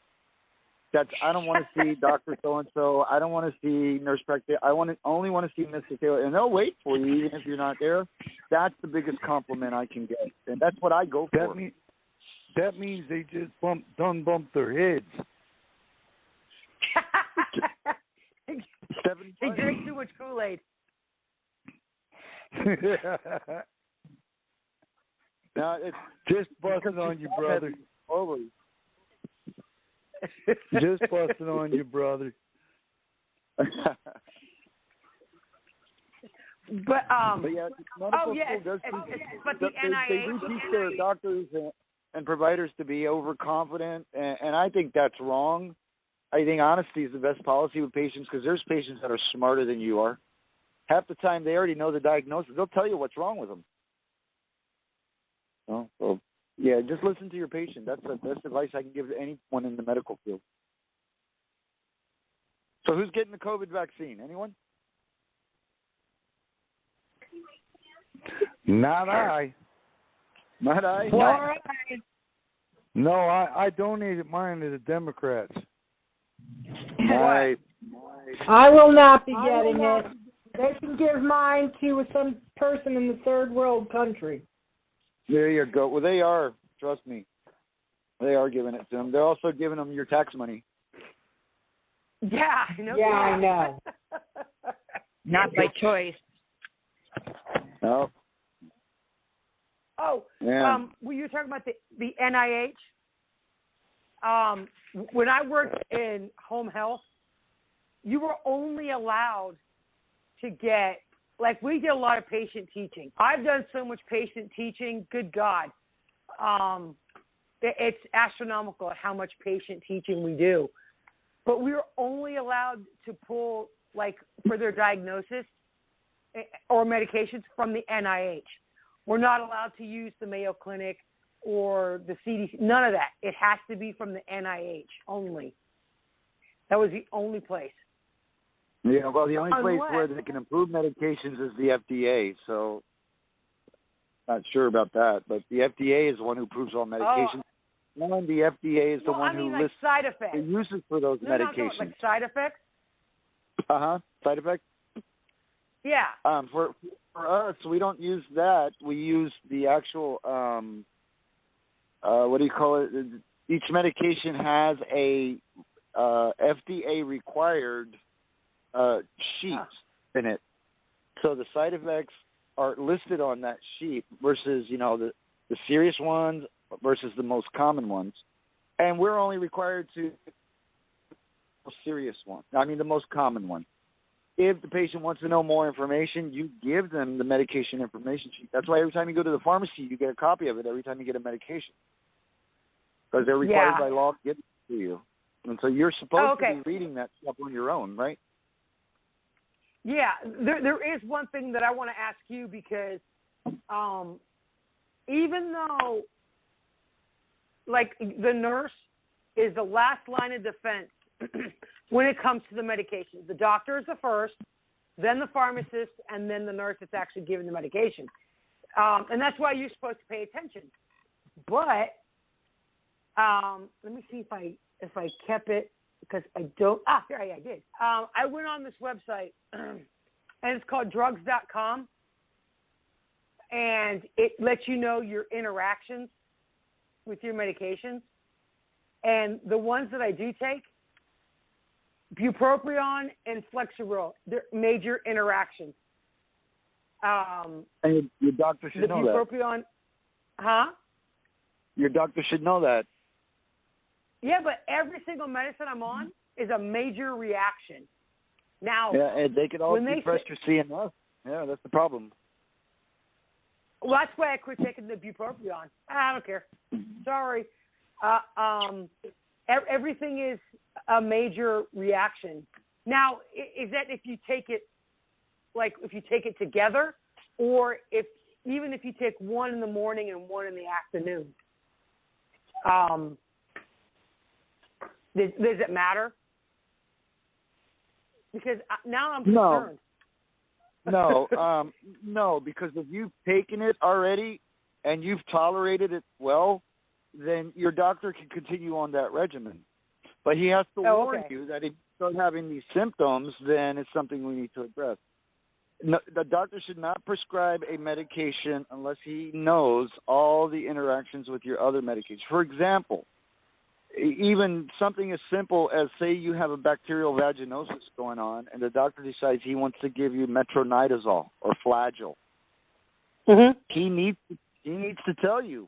I don't want to see Dr. So-and-so. I don't want to see nurse practitioner. I only want to see Mr. Taylor. And they'll wait for you even if you're not there. That's the biggest compliment I can get. And that's what I go for. That means they just bumped their heads. He drank too much Kool-Aid. Now, it's just busting on you, brother. Just busting on you, brother. But yeah, but the NIH, they teach their doctors and providers to be overconfident, and I think that's wrong. I think honesty is the best policy with patients because there's patients that are smarter than you are. Half the time they already know the diagnosis. They'll tell you what's wrong with them. So, yeah, just listen to your patient. That's the best advice I can give to anyone in the medical field. So who's getting the COVID vaccine? Anyone? Not I. Not I? What? No, I donated mine to the Democrats. Nice. I will not be getting it. They can give mine to some person in the third world country. There you go. Well, they are. Trust me. They are giving it to them. They're also giving them your tax money. Yeah, I know. Yeah, I know. Not by choice. No. Oh, yeah. were you talking about the NIH? When I worked in home health, you were only allowed to get, like, we did a lot of patient teaching. I've done so much patient teaching, good God. It's astronomical at how much patient teaching we do. But we were only allowed to pull, like, for their diagnosis or medications from the NIH. We're not allowed to use the Mayo Clinic or the CDC, none of that. It has to be from the NIH only. That was the only place. Yeah, well, the only place where they can approve medications is the FDA, so not sure about that. But the FDA is the one who approves all medications. And the FDA is the one who lists side effects. the uses for those medications. No, like side effects? Side effects? Yeah. For us, we don't use that. We use the actual, what do you call it? Each medication has a FDA-required sheet in it. So the side effects are listed on that sheet versus, you know, the serious ones versus the most common ones. And we're only required to the serious one. I mean, the most common one. If the patient wants to know more information, you give them the medication information sheet. That's why every time you go to the pharmacy, you get a copy of it every time you get a medication. Because they're required by law to give it to you. And so you're supposed to be reading that stuff on your own, right? Yeah. There is one thing that I want to ask you because even though, like, the nurse is the last line of defense when it comes to the medication. The doctor is the first, then the pharmacist, and then the nurse that's actually giving the medication. And that's why you're supposed to pay attention. But let me see if I kept it, because I don't. Here I did. I went on this website, and it's called drugs.com, and it lets you know your interactions with your medications. And the ones that I do take, bupropion and Flexeril, they're major interactions. And your doctor should know that. The bupropion, huh? Your doctor should know that. Yeah, but every single medicine I'm on is a major reaction. Now, yeah, and they could all depress your CNS. Yeah, that's the problem. Well, that's why I quit taking the bupropion. I don't care. Sorry. Everything is a major reaction. Now, is that if you take it, like if you take it together, or even if you take one in the morning and one in the afternoon? Does it matter? Because now I'm concerned. No, because if you've taken it already and you've tolerated it well, then your doctor can continue on that regimen. But he has to warn you that if you start having these symptoms, then it's something we need to address. No, the doctor should not prescribe a medication unless he knows all the interactions with your other medications. For example, even something as simple as, say you have a bacterial vaginosis going on, and the doctor decides he wants to give you metronidazole or Flagyl. Mm-hmm. He needs to tell you,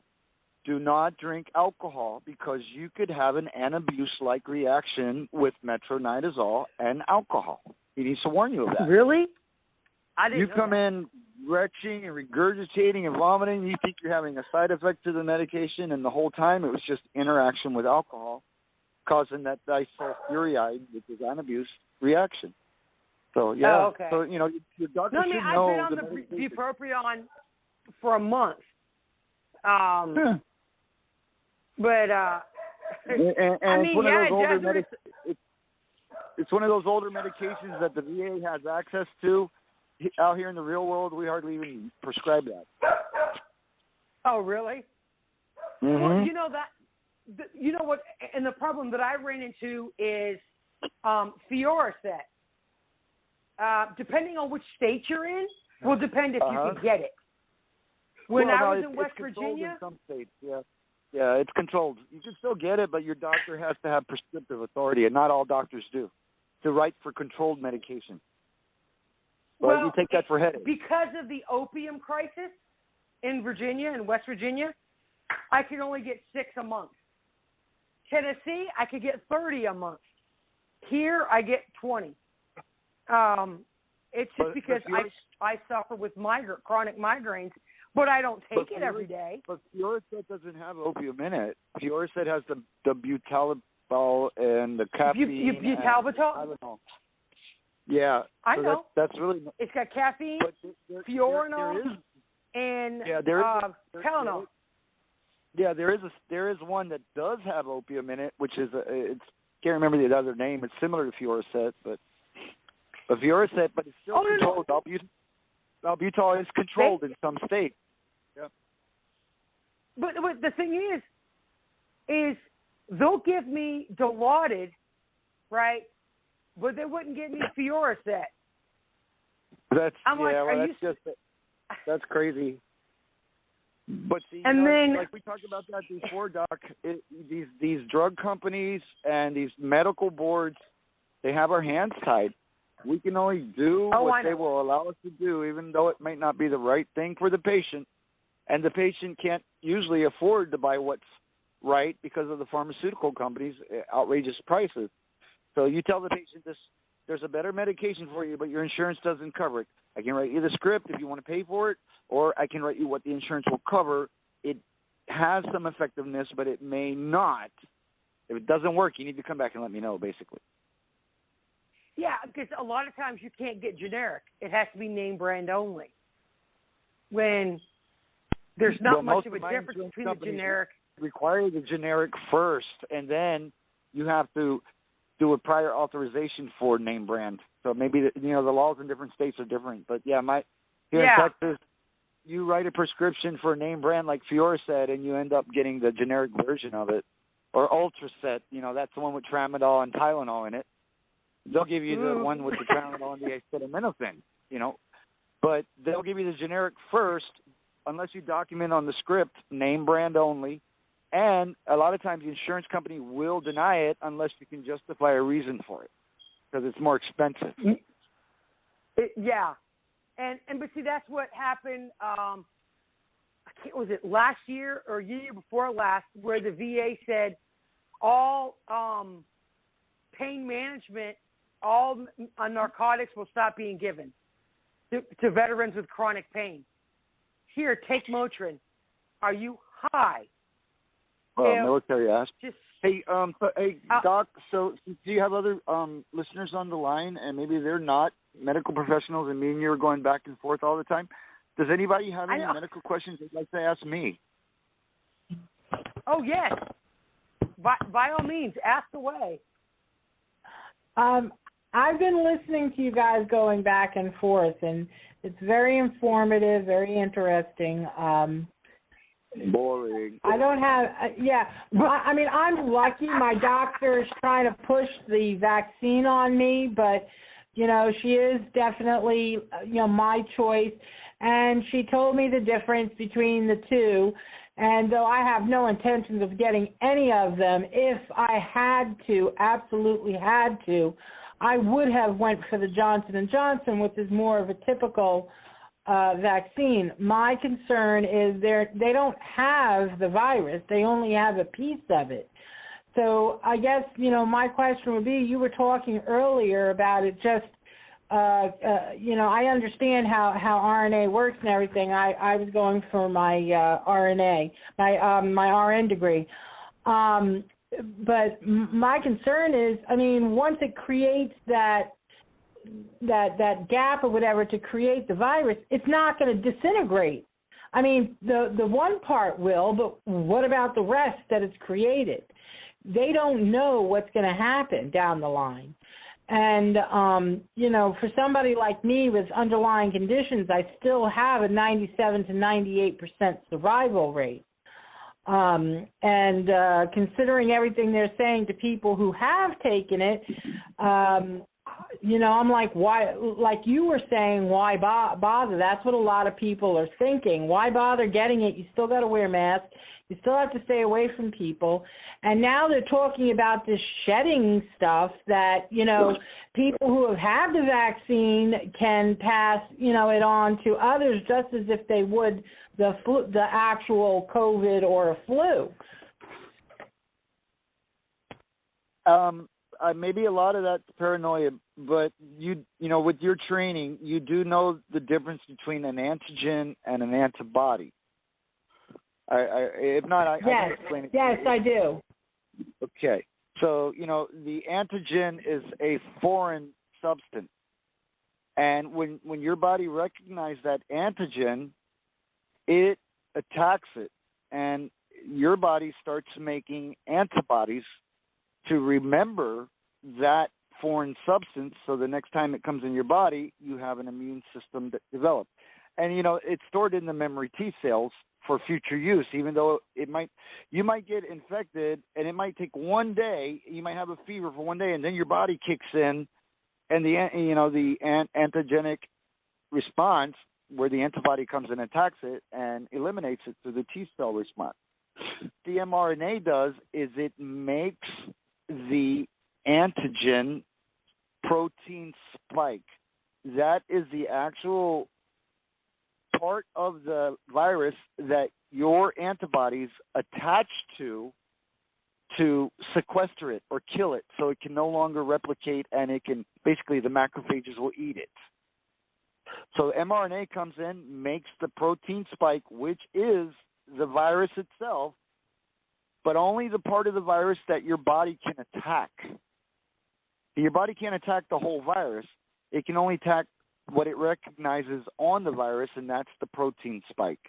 do not drink alcohol, because you could have an anabuse-like reaction with metronidazole and alcohol. He needs to warn you of that. Really? You come in retching and regurgitating and vomiting, you think you're having a side effect to the medication, and the whole time it was just interaction with alcohol causing that disulfuride, which is anabuse reaction. So, yeah. Oh, okay. So, your doctor should know. I've been on the bupropion for a month. But, it's one of those older medications that the VA has access to. Out here in the real world, we hardly even prescribe that. Oh, really? Mm-hmm. Well, you know what? And the problem that I ran into is Fioricet. Depending on which state you're in, will depend if you can get it. When I was in West Virginia, in some states, yeah, it's controlled. You can still get it, but your doctor has to have prescriptive authority, and not all doctors do, to write for controlled medication. Well, you take that for headache. Because of the opium crisis in Virginia and West Virginia, I can only get 6 a month. Tennessee, I could get 30 a month. Here, I get 20. It's just because I suffer with chronic migraines, but I don't take it every day. But Fioricet doesn't have opium in it. Fioricet has the butalbital and the caffeine. Butalbital? Yeah, I know. That's really. It's got caffeine, Fiorinol, and Tylenol. Yeah, there is one that does have opium in it, which is can't remember the other name. It's similar to Fioricet, but Fioricet, but it's still controlled. No. Albuterol is controlled in some states. Yeah. But the thing is they'll give me Dilaudid, right? But they wouldn't give me Fioricet. That's crazy. But see, like we talked about that before, Doc, these drug companies and these medical boards, they have our hands tied. We can only do what they will allow us to do, even though it might not be the right thing for the patient. And the patient can't usually afford to buy what's right because of the pharmaceutical companies' outrageous prices. So you tell the patient there's a better medication for you, but your insurance doesn't cover it. I can write you the script if you want to pay for it, or I can write you what the insurance will cover. It has some effectiveness, but it may not. If it doesn't work, you need to come back and let me know, basically. Yeah, because a lot of times you can't get generic. It has to be name brand only. When there's not much of a difference between the generic. Require the generic first, and then you have to do a prior authorization for name brand. So maybe the laws in different states are different. But yeah, here in Texas, you write a prescription for a name brand like Fiora said, and you end up getting the generic version of it, or Ultraset. That's the one with tramadol and Tylenol in it. They'll give you the one with the tramadol and the acetaminophen. But they'll give you the generic first, unless you document on the script name brand only. And a lot of times the insurance company will deny it unless you can justify a reason for it, because it's more expensive. But see, that's what happened. Was it last year or year before last, where the VA said all pain management, all narcotics will stop being given to veterans with chronic pain. Here, take Motrin. Are you high? Military ask. Hey, Doc. So, do you have other listeners on the line, and maybe they're not medical professionals, and me and you are going back and forth all the time? Does anybody have any medical questions they'd like to ask me? Oh yes, by all means, ask away. I've been listening to you guys going back and forth, and it's very informative, very interesting. Boring. I don't have, I mean, I'm lucky. My doctor is trying to push the vaccine on me, but, she is definitely, my choice. And she told me the difference between the two. And though I have no intentions of getting any of them, if I had to, absolutely had to, I would have went for the Johnson & Johnson, which is more of a typical vaccine. My concern is they don't have the virus. They only have a piece of it. So I guess, my question would be, you were talking earlier about it just, I understand how RNA works and everything. I was going for my RNA, my RN degree. But my concern is, once it creates that gap or whatever to create the virus, it's not going to disintegrate. The one part will, but what about the rest that it's created? They don't know what's going to happen down the line. And, for somebody like me with underlying conditions, I still have a 97 to 98% survival rate. And considering everything they're saying to people who have taken it, I'm like, why? Like you were saying, why bother? That's what a lot of people are thinking. Why bother getting it? You still got to wear a mask. You still have to stay away from people. And now they're talking about this shedding stuff that, people who have had the vaccine can pass, it on to others just as if they would the actual COVID or a flu. Maybe a lot of that's paranoia, but with your training, you do know the difference between an antigen and an antibody. If not, I can explain it. Yes, I do. Okay. So, the antigen is a foreign substance. And when your body recognizes that antigen, it attacks it. And your body starts making antibodies to remember that foreign substance, so the next time it comes in your body, you have an immune system that develops. And, it's stored in the memory T cells for future use, even though you might get infected, and it might take one day. You might have a fever for one day, and then your body kicks in, and the antigenic response, where the antibody comes and attacks it and eliminates it through the T cell response. The mRNA does is it makes the antigen protein spike. That is the actual part of the virus that your antibodies attach to sequester it or kill it, so it can no longer replicate, and it can basically, the macrophages will eat it. So mRNA comes in, makes the protein spike, which is the virus itself, but only the part of the virus that your body can attack. Your body can't attack the whole virus. It can only attack what it recognizes on the virus, and that's the protein spike.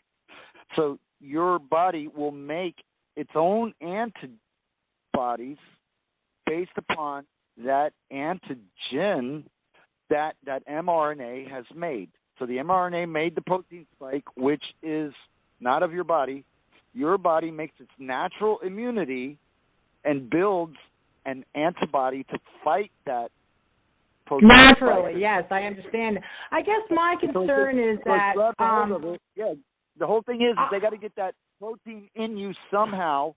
So your body will make its own antibodies based upon that antigen that mRNA has made. So the mRNA made the protein spike, which is not of your body. Your body makes its natural immunity and builds an antibody to fight that protein naturally. spike. Yes, I understand. I guess my concern is that the whole thing is they got to get that protein in you somehow.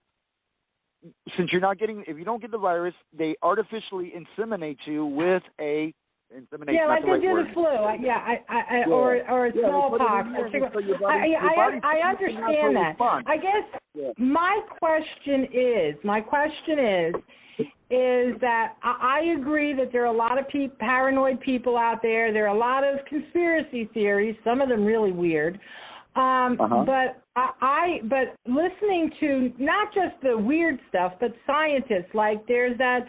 Since you're not getting, if you don't get the virus, they artificially inseminate you with a insemination. Yeah, like they do word. The flu. Or smallpox. I understand that. I guess my question is that I agree that there are a lot of paranoid people out there. There are a lot of conspiracy theories. Some of them really weird. But listening to not just the weird stuff, but scientists, like there's that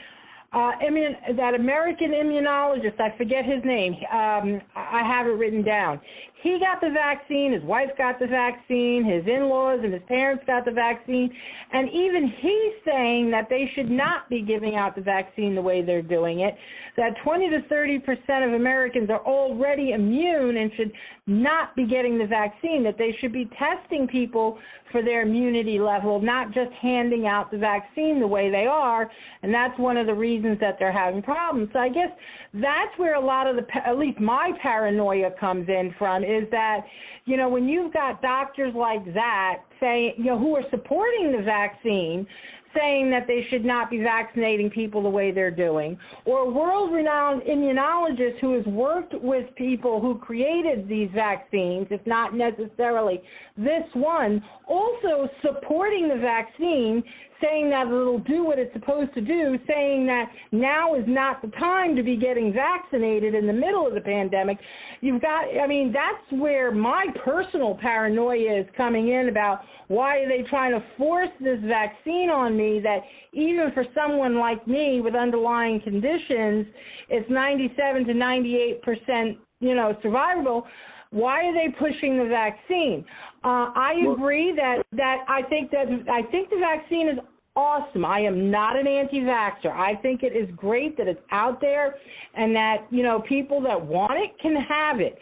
American immunologist, I forget his name. I have it written down. He got the vaccine, his wife got the vaccine, his in-laws and his parents got the vaccine, and even he's saying that they should not be giving out the vaccine the way they're doing it, that 20 to 30% of Americans are already immune and should not be getting the vaccine, that they should be testing people for their immunity level, not just handing out the vaccine the way they are, and that's one of the reasons that they're having problems. So I guess that's where a lot of at least my paranoia comes in from, is that, when you've got doctors like that saying, who are supporting the vaccine, saying that they should not be vaccinating people the way they're doing, or a world-renowned immunologist who has worked with people who created these vaccines, if not necessarily this one, also supporting the vaccine, saying that it'll do what it's supposed to do, saying that now is not the time to be getting vaccinated in the middle of the pandemic. That's where my personal paranoia is coming in about why are they trying to force this vaccine on me that even for someone like me with underlying conditions, it's 97 to 98%, survivable. Why are they pushing the vaccine? I agree that I think the vaccine is awesome. I am not an anti-vaxxer. I think it is great that it's out there and that, people that want it can have it.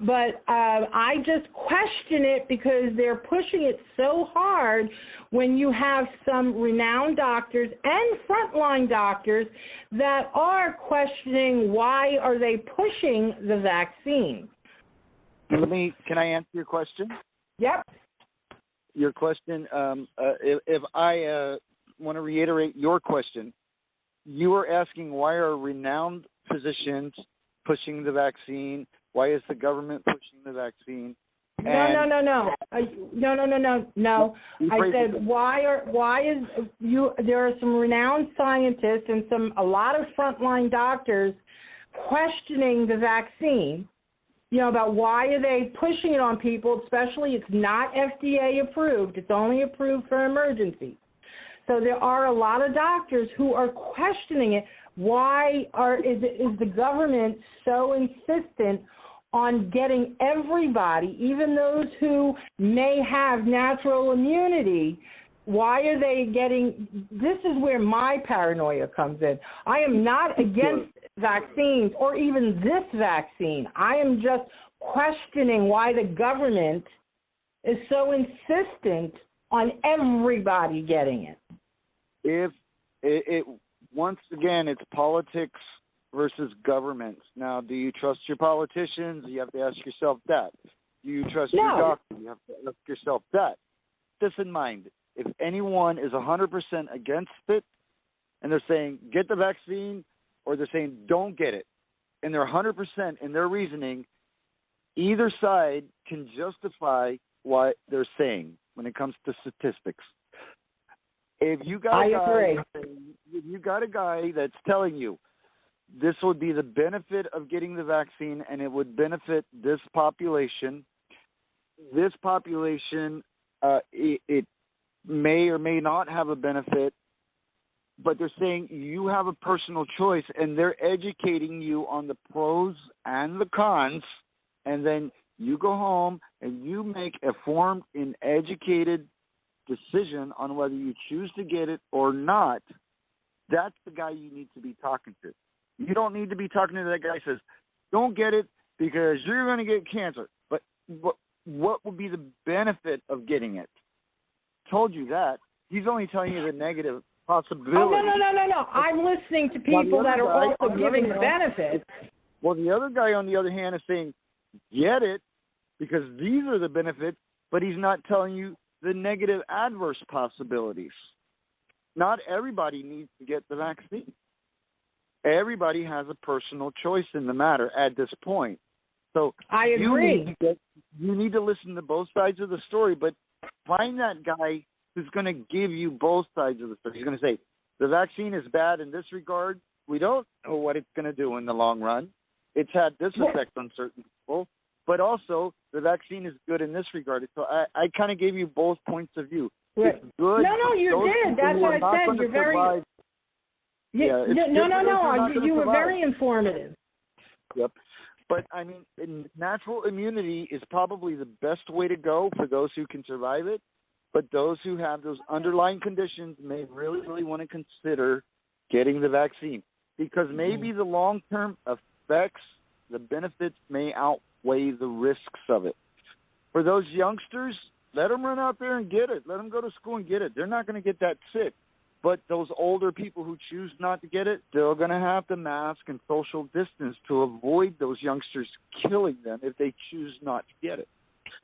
But I just question it because they're pushing it so hard when you have some renowned doctors and frontline doctors that are questioning why are they pushing the vaccine. Can I answer your question? Yep. Your question, if I want to reiterate your question, you are asking why are renowned physicians pushing the vaccine? Why is the government pushing the vaccine? No. I said there are some renowned scientists and a lot of frontline doctors questioning the vaccine. About why are they pushing it on people, especially it's not FDA approved. It's only approved for emergencies. So there are a lot of doctors who are questioning it. Why is the government so insistent on getting everybody, even those who may have natural immunity? Why are they getting – this is where my paranoia comes in. I am not against vaccines or even this vaccine. I am just questioning why the government is so insistent on everybody getting it. If it once again, it's politics versus governments. Now, do you trust your politicians? You have to ask yourself that. Do you trust your doctor? You have to ask yourself that. This in mind, if anyone is 100% against it and they're saying get the vaccine or they're saying don't get it, and they're 100% in their reasoning, either side can justify what they're saying when it comes to statistics. If you got a guy that's telling you this would be the benefit of getting the vaccine and it would benefit this population it may or may not have a benefit, but they're saying you have a personal choice and they're educating you on the pros and the cons, and then you go home and you make a informed and educated decision on whether you choose to get it or not. That's the guy you need to be talking to. You don't need to be talking to that guy who says, don't get it because you're going to get cancer. But what would be the benefit of getting it? Told you that. He's only telling you the negative possibility. Oh, no. I'm listening to people that are also giving the benefits. Well, the other guy, on the other hand, is saying, get it because these are the benefits, but he's not telling you the negative adverse possibilities. Not everybody needs to get the vaccine. Everybody has a personal choice in the matter at this point. So I agree. You need to listen to both sides of the story, but find that guy who's going to give you both sides of the story. He's going to say, the vaccine is bad in this regard. We don't know what it's going to do in the long run. It's had this effect on certain people, but also the vaccine is good in this regard. So I kind of gave you both points of view. Right. It's good. No, you did. That's what I said. You're very. Yeah, no. You were very informative. Yep. But, I mean, natural immunity is probably the best way to go for those who can survive it. But those who have those underlying conditions may really, really want to consider getting the vaccine because maybe the long-term effects, the benefits may outweigh the risks of it. For those youngsters, let them run out there and get it. Let them go to school and get it. They're not going to get that sick. But those older people who choose not to get it, they're going to have to mask and social distance to avoid those youngsters killing them if they choose not to get it.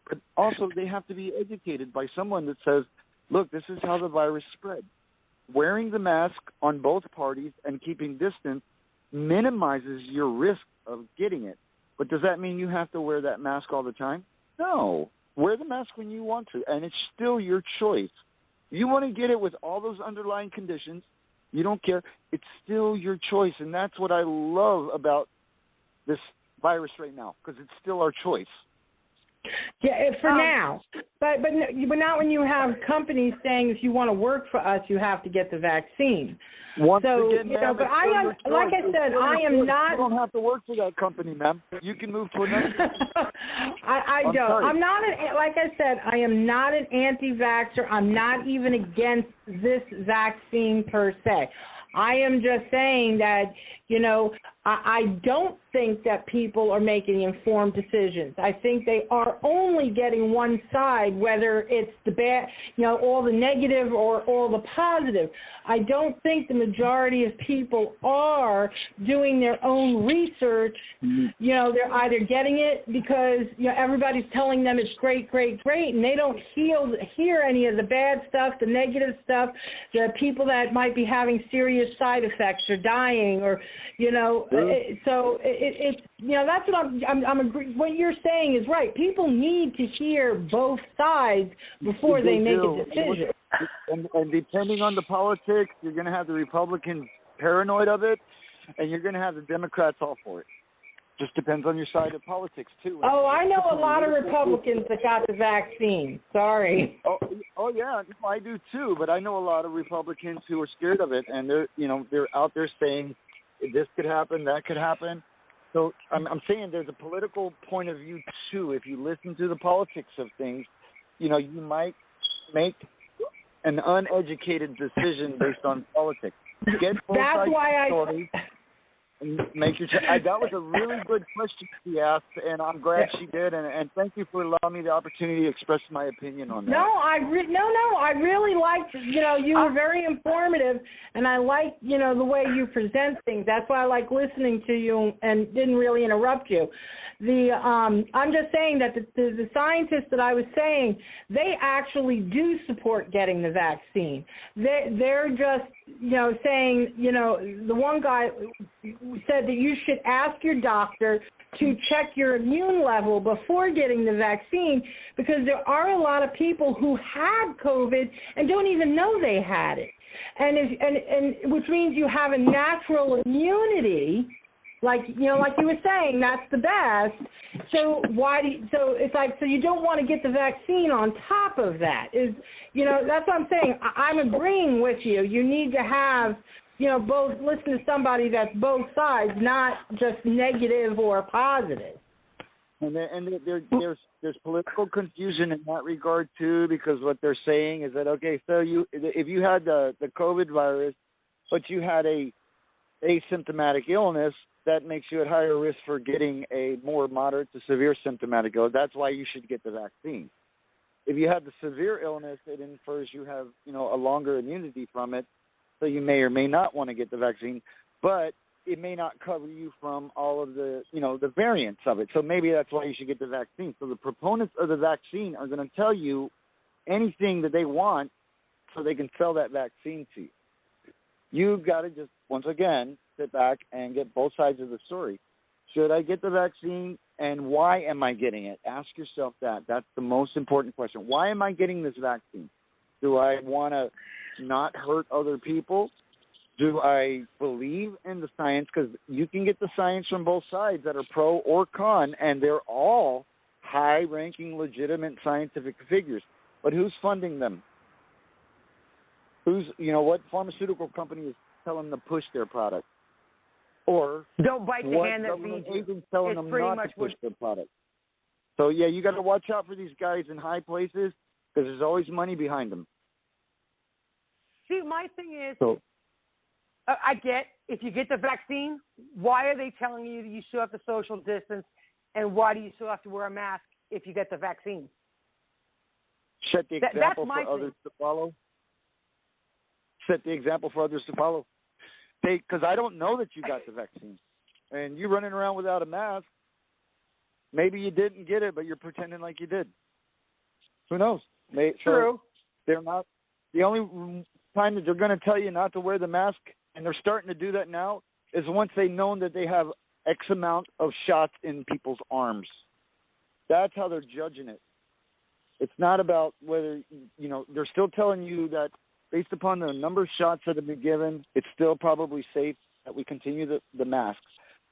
But also they have to be educated by someone that says, look, this is how the virus spread. Wearing the mask on both parties and keeping distance minimizes your risk of getting it. But does that mean you have to wear that mask all the time? No. Wear the mask when you want to, and it's still your choice. You want to get it with all those underlying conditions, you don't care. It's still your choice, and that's what I love about this virus right now, because it's still our choice. Yeah, for now. But not when you have companies saying if you want to work for us, you have to get the vaccine. Once so, again, ma'am, but I am, like I said, I am not. You don't have to work for that company, ma'am. You can move to another. I don't. Sorry. I'm not like I said, I am not an anti-vaxxer. I'm not even against this vaccine per se. I am just saying that, I don't think that people are making informed decisions. I think they are only getting one side, whether it's the bad, all the negative or all the positive. I don't think the majority of people are doing their own research. They're either getting it because, everybody's telling them it's great, and they don't hear any of the bad stuff, the negative stuff, the people that might be having serious side effects or dying or, so it's that's what I'm agreeing. What you're saying is right. People need to hear both sides before they make a decision. And depending on the politics, you're going to have the Republicans paranoid of it, and you're going to have the Democrats all for it. Just depends on your side of politics, too. Oh, I know a lot of Republicans that got the vaccine. Sorry. Oh yeah, I do too. But I know a lot of Republicans who are scared of it, and they're out there saying this could happen, that could happen. So I'm saying there's a political point of view too. If you listen to the politics of things, you might make an uneducated decision based on politics. Get both sides of the story. Make your that was a really good question she asked, and I'm glad she did. And thank you for allowing me the opportunity to express my opinion on that. No, I really liked. You were very informative, and I like the way you present things. That's why I like listening to you and didn't really interrupt you. I'm just saying that the scientists that I was saying, they actually do support getting the vaccine. They're just saying the one guy said that you should ask your doctor to check your immune level before getting the vaccine because there are a lot of people who had COVID and don't even know they had it, and which means you have a natural immunity. Like you were saying, that's the best. So so it's like, so you don't want to get the vaccine on top of that. That's what I'm saying. I'm agreeing with you. You need to have, both, listen to somebody that's both sides, not just negative or positive. And there's political confusion in that regard too, because what they're saying is that, okay, so if you had the COVID virus, but you had a asymptomatic illness, that makes you at higher risk for getting a more moderate to severe symptomatic illness. That's why you should get the vaccine. If you have the severe illness, it infers you have, a longer immunity from it, so you may or may not want to get the vaccine, but it may not cover you from all of the, the variants of it. So maybe that's why you should get the vaccine. So the proponents of the vaccine are going to tell you anything that they want so they can sell that vaccine to you. You've got to just, once again, sit back and get both sides of the story. Should I get the vaccine, and why am I getting it? Ask yourself that. That's the most important question. Why am I getting this vaccine? Do I want to not hurt other people? Do I believe in the science? Because you can get the science from both sides that are pro or con, and they're all high-ranking, legitimate scientific figures. But who's funding them? What pharmaceutical company is telling them to push their product? Or don't bite the hand that feeds you. Agents telling them not to push their product. So, yeah, you got to watch out for these guys in high places because there's always money behind them. See, my thing is, I get, if you get the vaccine, why are they telling you that you still have to social distance, and why do you still have to wear a mask if you get the vaccine? Set the example for others to follow. Set the example for others to follow. Because I don't know that you got the vaccine, and you running around without a mask. Maybe you didn't get it, but you're pretending like you did. Who knows? True. So they're not. The only time that they're going to tell you not to wear the mask, and they're starting to do that now, is once they know that they have X amount of shots in people's arms. That's how they're judging it. It's not about whether, they're still telling you that based upon the number of shots that have been given, it's still probably safe that we continue the masks.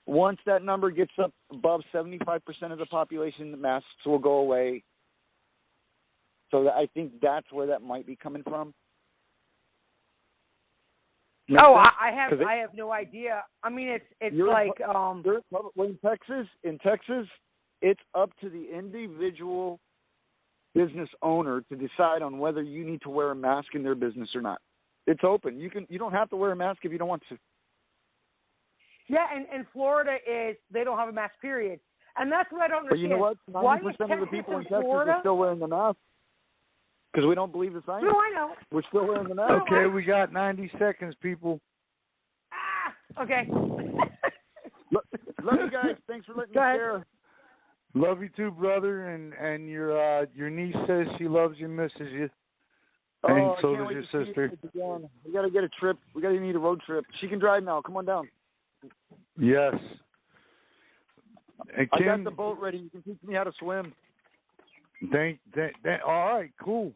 Once that number gets up above 75% of the population, the masks will go away. So I think that's where that might be coming from. I have no idea. I mean, it's like in Texas, it's up to the individual business owner to decide on whether you need to wear a mask in their business or not. It's open. You don't have to wear a mask if you don't want to. Yeah, and Florida they don't have a mask, period. And that's what I don't understand. But you know what? 90% of the people in Texas are still wearing the mask because we don't believe the science. No, I know. We're still wearing the mask. Okay, we got 90 seconds, people. Okay. Love you guys. Thanks for letting me share. Love you too, brother, and your niece says she loves you, misses you, and so does your sister. We got to get a trip. We got to need a road trip. She can drive now. Come on down. Yes. And I got the boat ready. You can teach me how to swim. All right, cool.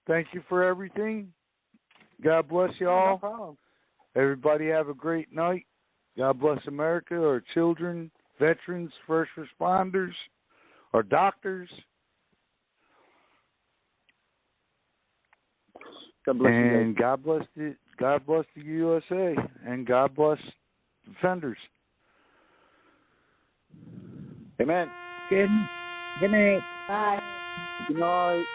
Thank you for everything. God bless you all. No problem. Everybody have a great night. God bless America, our children, veterans, first responders, our doctors. God bless and you. God bless the USA, and God bless defenders. Amen. Good night. Bye. Good night.